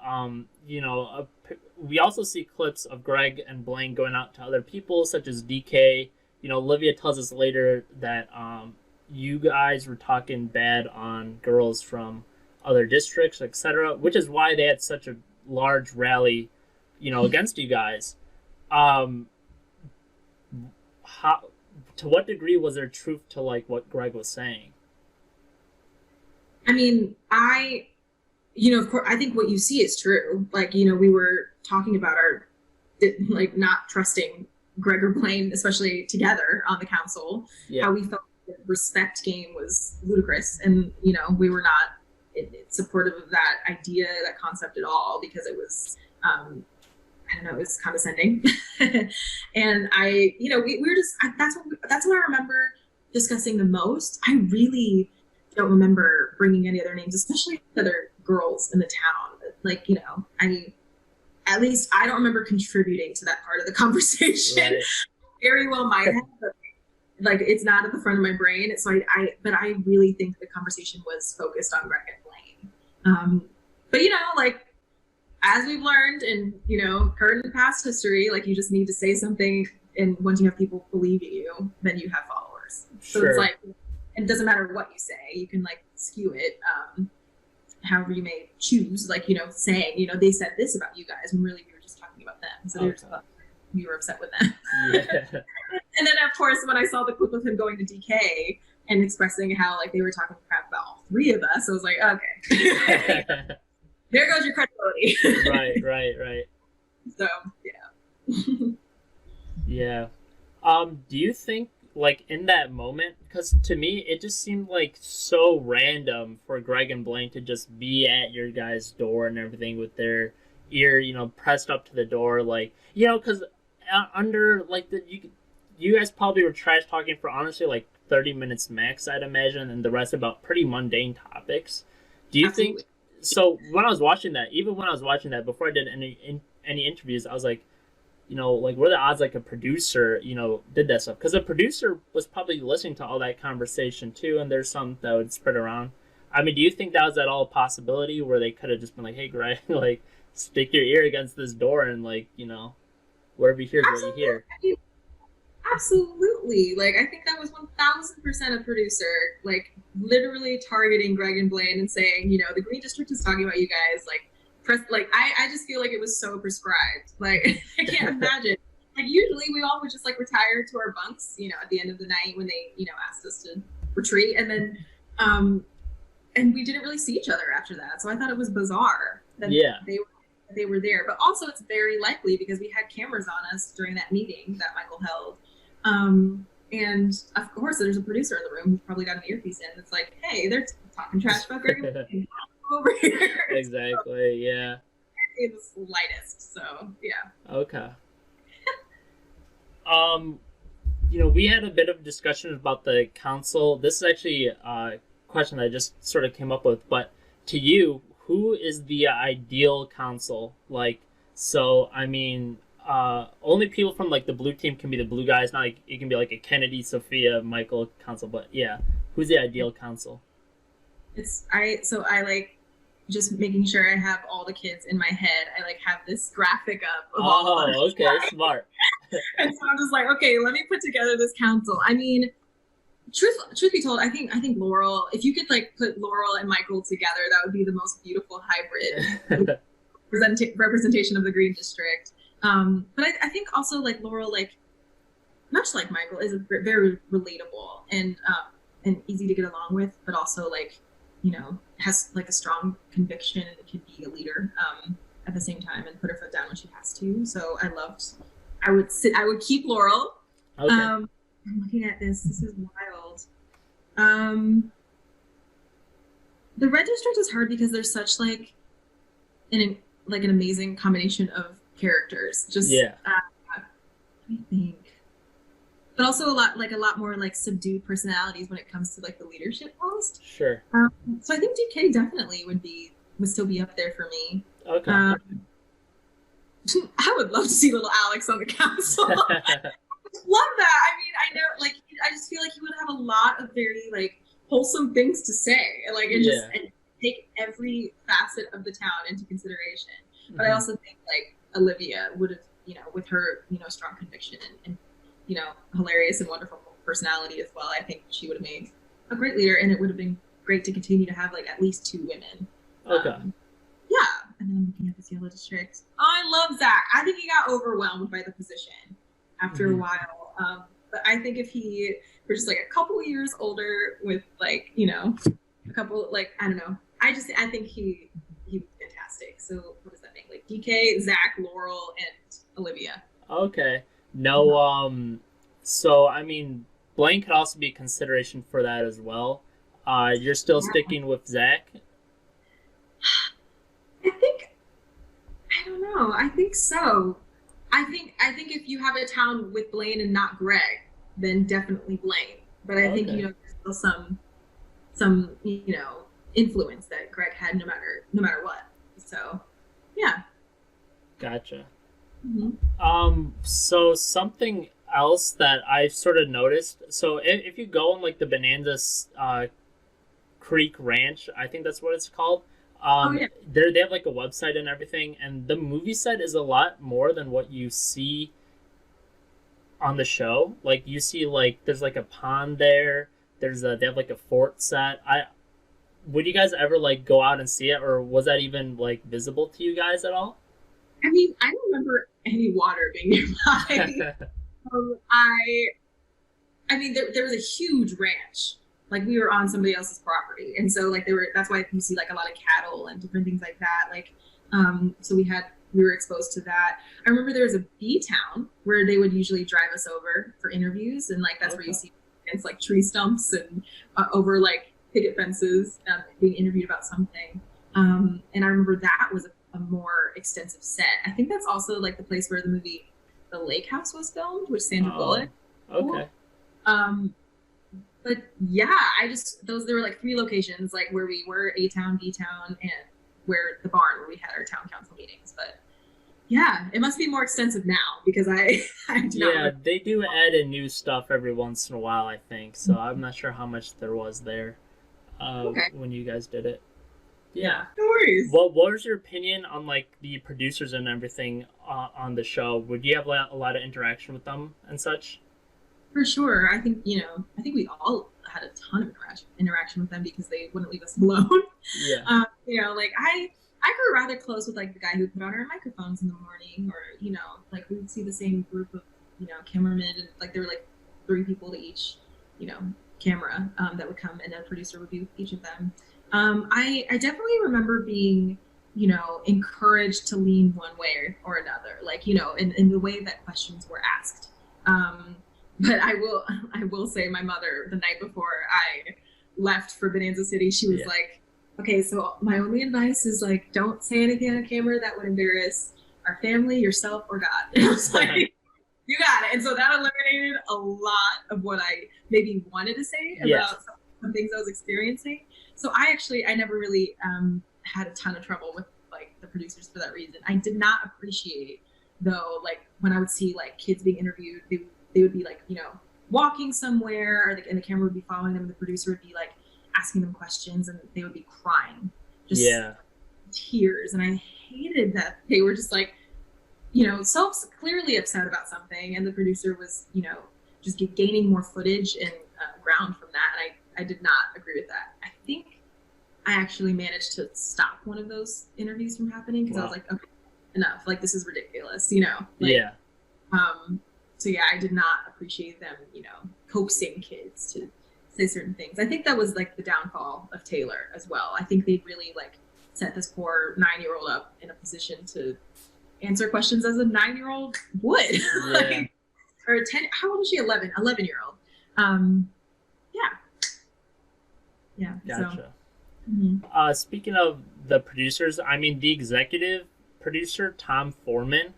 we also see clips of Greg and Blaine going out to other people, such as DK. Olivia tells us later that you guys were talking bad on girls from other districts, etc., which is why they had such a large rally, against you guys. To what degree was there truth to like what Greg was saying? I mean, of course, I think what you see is true. Like, we were talking about like not trusting Greg or Blaine, especially together on the council, how we felt the respect game was ludicrous. And, we were not supportive of that idea, that concept at all, because it was, it was condescending. And we were just, that's what I remember discussing the most. I really don't remember bringing any other names, especially other girls in the town. Like, at least I don't remember contributing to that part of the conversation. Right. Very well might have, but like it's not at the front of my brain. So but I really think the conversation was focused on Greg and Blaine. But like as we've learned and current and past history, like you just need to say something, and once you have people believe you, then you have followers. So It's like, it doesn't matter what you say, you can like skew it however you may choose, like saying they said this about you guys when really we were just talking about them, so we were upset with them. Yeah. And then of course when I saw the clip of him going to DK and expressing how like they were talking crap about all three of us, I was like, okay. There goes your credibility. Right. So yeah. Yeah. Do you think like in that moment, because to me it just seemed like so random for Greg and Blaine to just be at your guys' door and everything with their ear pressed up to the door, like because under like you guys probably were trash talking for honestly like 30 minutes max, I'd imagine, and the rest about pretty mundane topics. Do you Absolutely. think so? When I was watching that, before I did any interviews, I was like, like what are the odds like a producer, did that stuff? Because a producer was probably listening to all that conversation too, and there's some that would spread around. I mean, do you think that was at all a possibility where they could have just been like, hey, Greg, like, stick your ear against this door and like, whatever you hear is what you hear? Absolutely. Like, I think that was 1000% a producer, like, literally targeting Greg and Blaine and saying, the Green District is talking about you guys, like, I just feel like it was so prescribed. Like, I can't imagine. Like, usually we all would just like retire to our bunks, at the end of the night when they, asked us to retreat. And then, and we didn't really see each other after that. So I thought it was bizarre that they were there. But also it's very likely because we had cameras on us during that meeting that Michael held. And of course there's a producer in the room who's probably got an earpiece in. It's like, hey, they're talking trash about Greg and Blaine. Over here. Exactly, yeah. In the slightest, so yeah. Okay. We had a bit of discussion about the council. This is actually a question that I just sort of came up with, but to you, who is the ideal council? Like, so I mean, only people from like the blue team can be the blue guys. Not like it can be like a Kennedy, Sophia, Michael council. But yeah, who's the ideal council? I like just making sure I have all the kids in my head. I like have this graphic up of all of them. Okay, smart. And so I'm just like, okay, let me put together this council. I mean, truth be told, I think Laurel, if you could like put Laurel and Michael together, that would be the most beautiful hybrid representation of the Green District. But I think also like Laurel, like much like Michael, is very relatable and easy to get along with, but also like, you know, has like a strong conviction and can be a leader at the same time and put her foot down when she has to. So I would keep Laurel. Okay. I'm looking at this. This is wild. The red district is hard because there's such like an amazing combination of characters. Just Yeah. Let me think. But also a lot more like subdued personalities when it comes to like the leadership post. Sure. So I think DK definitely would still be up there for me. Okay. I would love to see little Alex on the council. Love that. I mean, I know, like, I just feel like he would have a lot of very like wholesome things to say, like, and just and take every facet of the town into consideration. But I also think like Olivia would have, you know, with her, you know, strong conviction and you know, hilarious and wonderful personality as well. I think she would have made a great leader, and it would have been great to continue to have like at least 2 women. Okay. Yeah, and then I'm looking at this yellow district. Oh, I love Zach. I think he got overwhelmed by the position after a while. But I think if he were just like a couple of years older with like, you know, a couple, like, I don't know. I think he'd be fantastic. So what does that make? Like DK, Zach, Laurel, and Olivia. Okay. No, so I mean, Blaine could also be a consideration for that as well. You're still sticking with Zach? I don't know. I think so. I think if you have a town with Blaine and not Greg, then definitely Blaine. But I think, you know, there's still some you know, influence that Greg had no matter what. So yeah. Gotcha. Mm-hmm. So something else that I've sort of noticed. So if you go on like the Bonanza Creek Ranch, I think that's what it's called. They have like a website and everything, and the movie set is a lot more than what you see on the show. Like you see, like there's like a pond there. They have like a fort set. Would you guys ever like go out and see it, or was that even like visible to you guys at all? I mean, I don't remember any water being nearby. I mean, there was a huge ranch. Like we were on somebody else's property, and so like that's why you see like a lot of cattle and different things like that. Like, so we were exposed to that. I remember there was a bee town where they would usually drive us over for interviews, and like that's where you see against like tree stumps and over like picket fences being interviewed about something. And I remember that was a more extensive set. I think that's also like the place where the movie The Lake House was filmed with Sandra Bullock. Okay. But yeah, there were like 3 locations, like where we were, A Town, B Town, and where the barn where we had our town council meetings. But yeah, it must be more extensive now because I do not remember. They do add in new stuff every once in a while, I think. So I'm not sure how much there was there when you guys did it. Yeah. No worries. What was your opinion on like the producers and everything on the show? Would you have a lot of interaction with them and such? For sure. I think we all had a ton of interaction with them because they wouldn't leave us alone. Yeah. You know, like I grew rather close with like the guy who put on our microphones in the morning, or, you know, like we would see the same group of, you know, cameramen, and like there were like 3 people to each, you know, camera that would come, and a producer would be with each of them. I definitely remember being, you know, encouraged to lean one way or another, like, you know, in the way that questions were asked. But I will say my mother, the night before I left for Bonanza City, she was like, okay, so my only advice is like, don't say anything on camera that would embarrass our family, yourself, or God. And I was like, you got it. And so that eliminated a lot of what I maybe wanted to say about some things I was experiencing. So I never really had a ton of trouble with like the producers for that reason. I did not appreciate though, like when I would see like kids being interviewed, they would be like, you know, walking somewhere, or and the camera would be following them, and the producer would be like asking them questions, and they would be crying, just tears. And I hated that they were just like, you know, clearly upset about something, and the producer was, you know, just gaining more footage and ground from that. And I did not agree with that. I think I actually managed to stop one of those interviews from happening because I was like, okay, enough. Like, this is ridiculous, you know? Like, so yeah, I did not appreciate them, you know, coaxing kids to say certain things. I think that was like the downfall of Taylor as well. I think they really like set this poor 9-year-old up in a position to answer questions as a 9-year-old would. Like, or 10, how old is she? 11-year-old. Yeah. Gotcha. So, Speaking of the producers, I mean, the executive producer, Tom Foreman,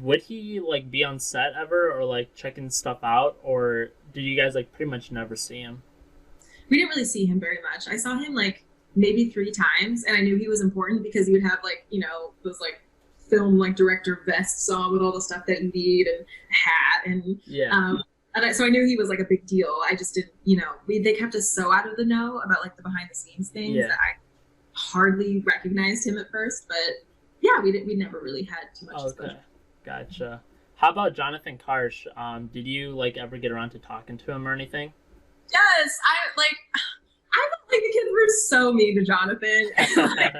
would he like be on set ever, or like checking stuff out, or did you guys like pretty much never see him? we didn't really see him very much. I saw him like maybe 3 times, and I knew he was important because he would have like, you know, those like film like director vests on with all the stuff that you need, and hat, and so I knew he was like a big deal. I just didn't, you know, they kept us so out of the know about like the behind the scenes things that I hardly recognized him at first. But yeah, we never really had too much exposure. Gotcha. How about Jonathan Karsh? Did you like ever get around to talking to him or anything? Yes, I felt like the kids were so mean to Jonathan. Like,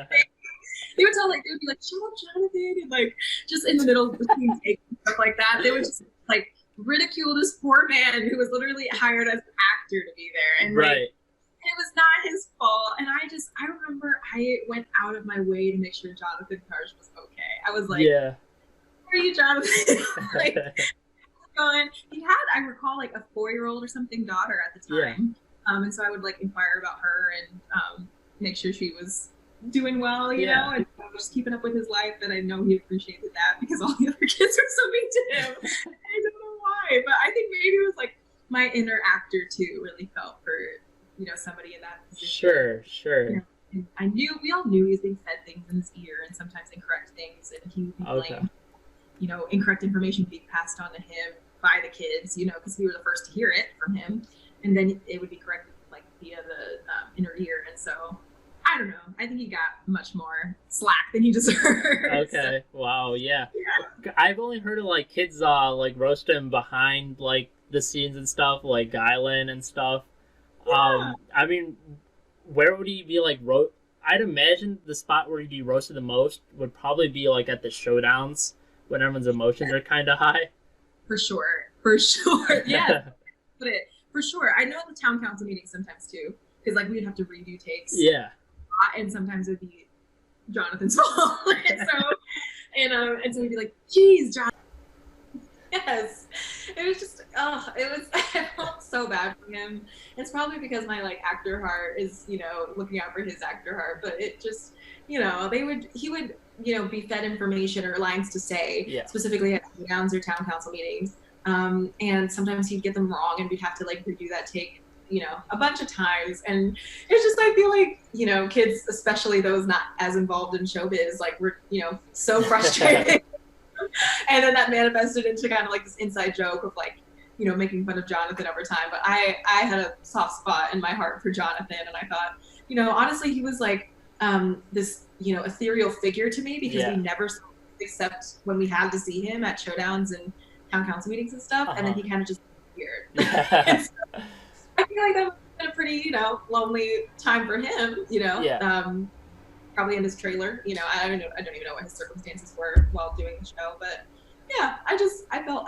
they would be like, shut up, Jonathan, and like just in the middle of between takes and stuff like that. They would just like ridicule this poor man who was literally hired as an actor to be there, and like, it was not his fault. And I remember I went out of my way to make sure Jonathan Karsh was okay. I was like, where are you, Jonathan? Like, going. He had, I recall, like a 4-year-old or something daughter at the time. And so I would like inquire about her and make sure she was doing well, you know, and just keeping up with his life. And I know he appreciated that because all the other kids were so mean to him. I don't know why, but I think maybe it was like my inner actor too really felt for, you know, somebody in that position. Sure. You know, and we all knew he was being fed things in his ear, and sometimes incorrect things, and he would be blamed, you know, incorrect information being passed on to him by the kids, you know, because we were the first to hear it from him, and then it would be corrected like via the inner ear. And so I don't know, I think he got much more slack than he deserved. Wow. I've only heard of like kids like roast him behind like the scenes and stuff, like Guylan and stuff. I mean, where would he be like I'd imagine the spot where he'd be roasted the most would probably be like at the showdowns when everyone's emotions are kind of high. For sure. Yeah. But for sure. I know at the town council meetings sometimes too, because like we'd have to redo takes. Yeah. And sometimes it would be Jonathan's fault. And so we'd be like, geez, Jonathan. Yes. It was just, I felt so bad for him. It's probably because my like actor heart is, you know, looking out for his actor heart, but it just, you know, he would, you know, be fed information or lines to say, specifically at towns or town council meetings. And sometimes he'd get them wrong, and we'd have to like redo that take, you know, a bunch of times. And it's just, I feel like, you know, kids, especially those not as involved in showbiz, like we're, you know, so frustrated. And then that manifested into kind of like this inside joke of like, you know, making fun of Jonathan over time. But I had a soft spot in my heart for Jonathan, and I thought, you know, honestly, he was like this, you know, ethereal figure to me, because we never saw him except when we had to see him at showdowns and town council meetings and stuff, and then he kind of just disappeared. So I feel like that was a pretty, you know, lonely time for him, you know. Probably in his trailer, you know. I don't even know what his circumstances were while doing the show, but yeah, I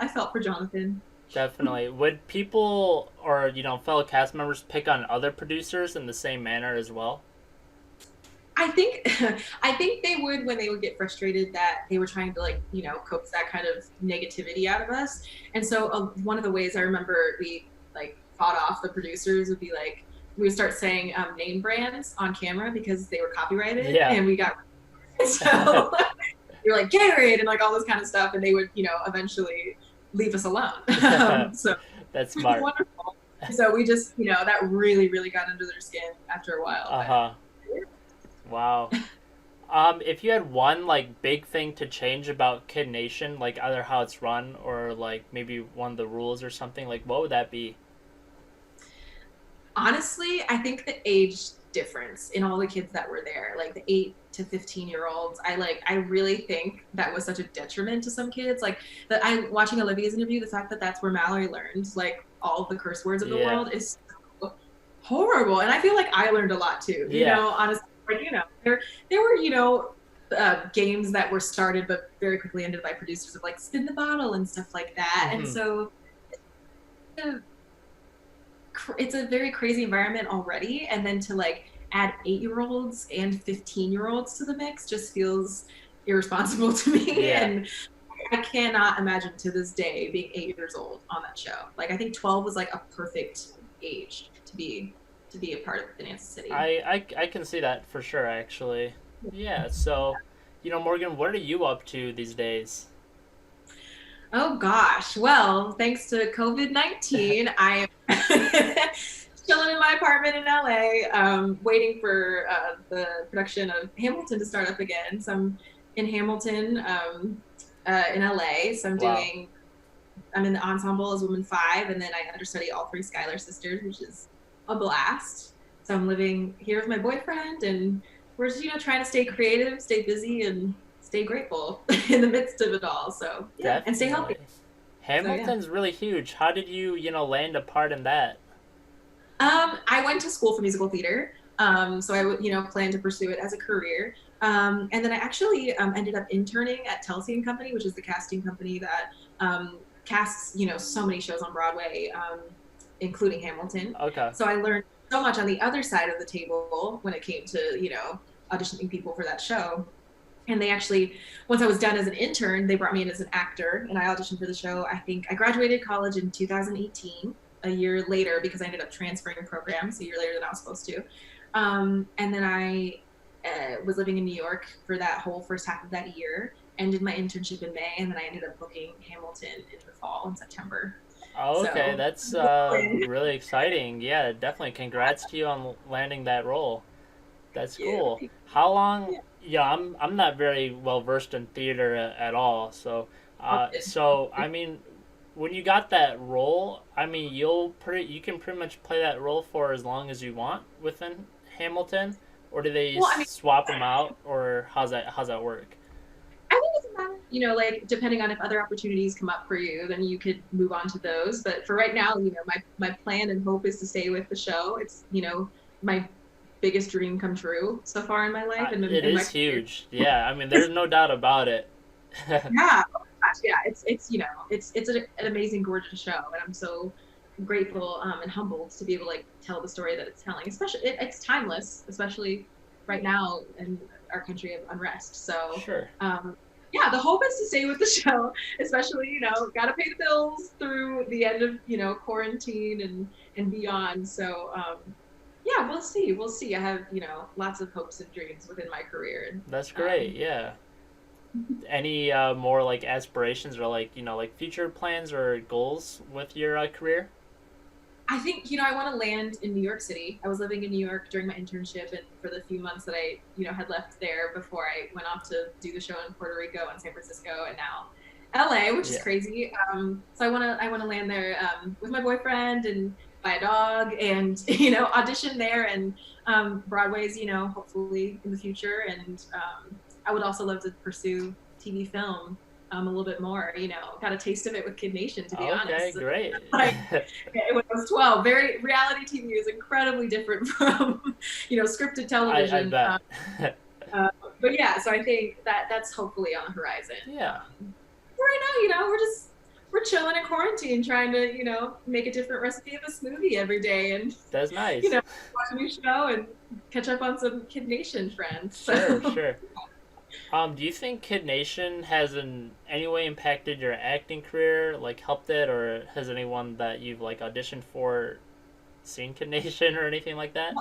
felt for Jonathan. Definitely. Would people or, you know, fellow cast members pick on other producers in the same manner as well? I think they would, when they would get frustrated that they were trying to like, you know, coax that kind of negativity out of us. And so one of the ways I remember we like fought off the producers would be like, we would start saying name brands on camera because they were copyrighted, and we got so we were like Gatorade and like all this kind of stuff, and they would, you know, eventually leave us alone. So that's smart. Wow. If you had one like big thing to change about Kid Nation, like either how it's run or like maybe one of the rules or something, like what would that be? Honestly, I think the age difference in all the kids that were there, like the 8 to 15-year-olds, I really think that was such a detriment to some kids. Like that, I watching Olivia's interview, the fact that that's where Mallory learned like all the curse words of the Yeah. world is so horrible. And I feel like I learned a lot too. You Yeah. know, honestly, like there were games that were started but very quickly ended by producers of like spin the bottle and stuff like that. And so it's a very crazy environment already, and then to like add 8-year-olds and 15-year-olds to the mix just feels irresponsible to me. Yeah. And I cannot imagine to this day being 8 years old on that show. Like I think 12 was like a perfect age to be a part of Bonanza City. I can see that for sure, actually. Yeah. So, Morgan, what are you up to these days? Oh gosh. Well, thanks to COVID-19, I am chilling in my apartment in LA, waiting for the production of Hamilton to start up again. So I'm in Hamilton, in LA. So I'm in the ensemble as Woman 5, and then I understudy all 3 Schuyler sisters, which is a blast. So I'm living here with my boyfriend, and we're just, trying to stay creative, stay busy, and stay grateful in the midst of it all. So yeah, and stay healthy. Hamilton's really huge. How did you, land a part in that? I went to school for musical theater, so I would, plan to pursue it as a career. And then I actually ended up interning at Telsey and Company, which is the casting company that casts, so many shows on Broadway, including Hamilton. Okay. So I learned so much on the other side of the table when it came to, auditioning people for that show. And they actually, once I was done as an intern, they brought me in as an actor, and I auditioned for the show. I think I graduated college in 2018, a year later, because I ended up transferring programs a year later than I was supposed to. And then I was living in New York for that whole first half of that year, and did my internship in May, and then I ended up booking Hamilton in the fall in September. Oh, okay. So, that's really exciting. Yeah, definitely. Congrats to you on landing that role. That's cool. How long... Yeah, I'm not very well versed in theater at all. So, I mean, when you got that role, I mean, you can pretty much play that role for as long as you want within Hamilton, or do they swap them out, or how's that work? I think it doesn't matter. Like depending on if other opportunities come up for you, then you could move on to those. But for right now, my plan and hope is to stay with the show. It's my biggest dream come true so far in my life. And it is huge. Yeah, I mean, there's no doubt about it. Yeah, oh gosh, yeah. It's an amazing, gorgeous show, and I'm so grateful and humbled to be able to like tell the story that it's telling. Especially, it's timeless, especially right now in our country of unrest. So, sure. Yeah, the hope is to stay with the show, especially got to pay the bills through the end of quarantine and beyond. So. Yeah, we'll see. I have, lots of hopes and dreams within my career. That's great, yeah. Any more, like, aspirations or, like, like future plans or goals with your career? I think, I want to land in New York City. I was living in New York during my internship and for the few months that I, had left there before I went off to do the show in Puerto Rico and San Francisco and now LA, which is crazy. So I want to land there with my boyfriend and buy a dog and audition there and Broadway's hopefully in the future, and I would also love to pursue TV film a little bit more. Got a taste of it with Kid Nation, to be honest. Okay, great. Like when I was 12, reality TV is incredibly different from scripted television. I bet. But yeah, so I think that's hopefully on the horizon. Yeah. Right now, we're chilling in quarantine, trying to, make a different recipe of a smoothie every day, and that's nice. Watch a new show and catch up on some Kid Nation friends. So. Sure. Do you think Kid Nation has in any way impacted your acting career, like helped it, or has anyone that you've like auditioned for seen Kid Nation or anything like that?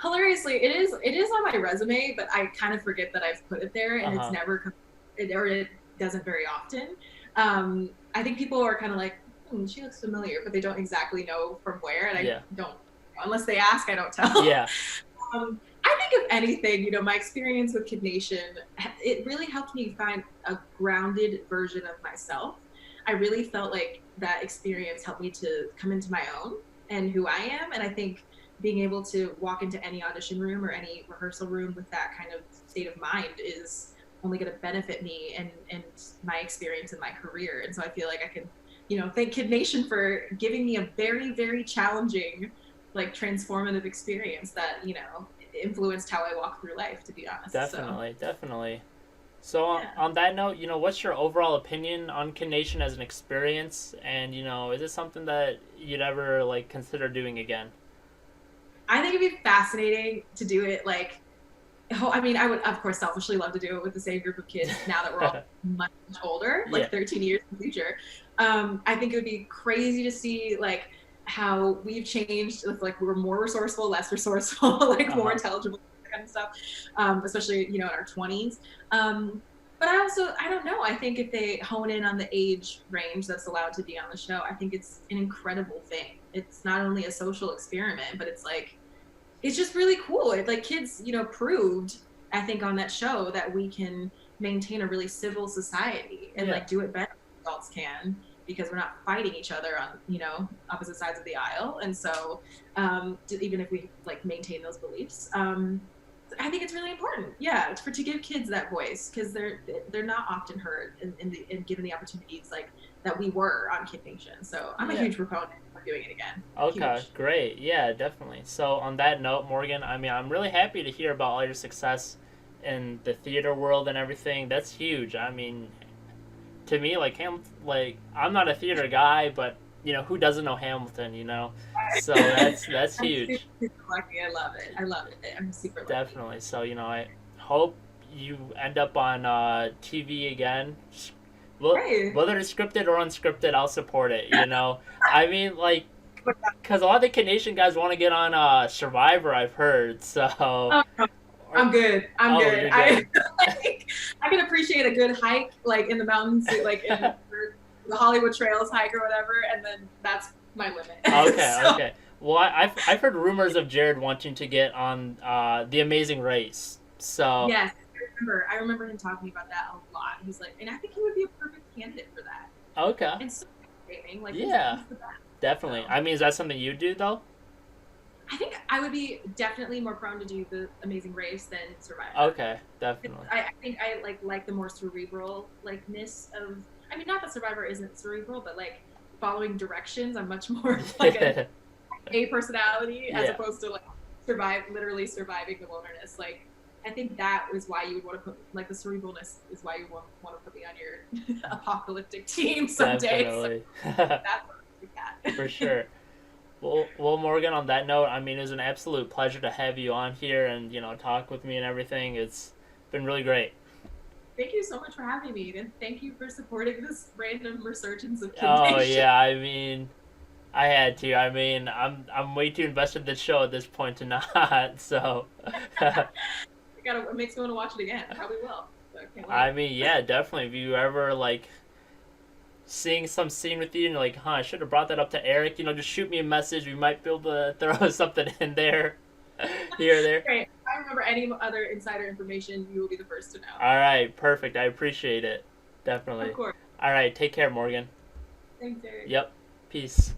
Hilariously, it is on my resume, but I kind of forget that I've put it there, and it's never, it doesn't very often. I think people are kind of like, she looks familiar, but they don't exactly know from where, and I don't, unless they ask, I don't tell. Yeah. I think if anything, you know, my experience with Kid Nation, it really helped me find a grounded version of myself. I really felt like that experience helped me to come into my own and who I am. And I think being able to walk into any audition room or any rehearsal room with that kind of state of mind is only going to benefit me and my experience in my career. And so I feel like I can, you know, thank Kid Nation for giving me a very, very challenging, like transformative experience that, you know, influenced how I walk through life, to be honest. Definitely. So Yeah. on that note, you know, what's your overall opinion on Kid Nation as an experience? And, you know, is it something that you'd ever like consider doing again? I think it'd be fascinating to do it like, I mean, I would, of course, selfishly love to do it with the same group of kids now that we're all much older, like Yeah. 13 years in the future. I think it would be crazy to see like how we've changed. Like we're more resourceful, less resourceful, like more intelligible, that kind of stuff. Especially, you know, in our 20s. But I don't know. I think if they hone in on the age range that's allowed to be on the show, I think it's an incredible thing. It's not only a social experiment, but it's like, it's just really cool. It, like kids, you know, proved, I think, on that show that we can maintain a really civil society and like do it better than adults can because we're not fighting each other on, you know, opposite sides of the aisle. And so even if we like maintain those beliefs, I think it's really important. Yeah, to give kids that voice because they're not often heard and given the opportunities like that we were on Kid Nation. So I'm a huge proponent of doing it again. Okay, Huge. great. Yeah, definitely. So on that note, Morgan, I mean, I'm really happy to hear about all your success in the theater world and everything. That's huge. I mean, to me, like I'm not a theater guy, but you know, who doesn't know Hamilton, you know? So that's huge. I'm super lucky. I love it. I love it. I'm super lucky. Definitely. So, you know, I hope you end up on TV again. Right. Whether it's scripted or unscripted, I'll support it, you know? I mean, like, because a lot of the Canadian guys want to get on Survivor, I've heard, so... Oh, no. I'm good. I'm good. You're good. I can appreciate a good hike, like in the mountains, like in the Hollywood Trails hike or whatever, and then that's my limit. Okay, So- okay. Well, I've heard rumors of Jared wanting to get on The Amazing Race, so... Yes, I remember him talking about that a lot. He's like, and I think he would be a perfect candidate for that. Okay. And so gaming, like Yeah. he's the best. Definitely. So- I mean, is that something you do, though? I think I would be definitely more prone to do the Amazing Race than Survivor. Okay, definitely. I think I like the more cerebral likeness of. I mean, not that Survivor isn't cerebral, but like following directions. I'm much more like a personality as opposed to like literally surviving the wilderness. Like I think that is why you would want to put like the cerebralness is why you want to put me on your apocalyptic team someday. Definitely. So that's what we got. For sure. Well, Morgan, on that note, I mean, it was an absolute pleasure to have you on here and, you know, talk with me and everything. It's been really great. Thank you so much for having me, and thank you for supporting this random resurgence of Kid Oh, Nation. yeah, I mean, I had to. I mean, I'm way too invested in the show at this point to not, so... It makes me want to watch it again. I probably will. So I can't wait. I mean, yeah, definitely. If you ever, like, seeing some scene with you and you're like, I should have brought that up to Eric, you know, just shoot me a message. We might be able to throw something in there, here or there. Great. If I remember any other insider information, you will be the first to know. All right, perfect. I appreciate it. Definitely. Of course. All right, take care, Morgan. Thanks, Eric. Yep. Peace.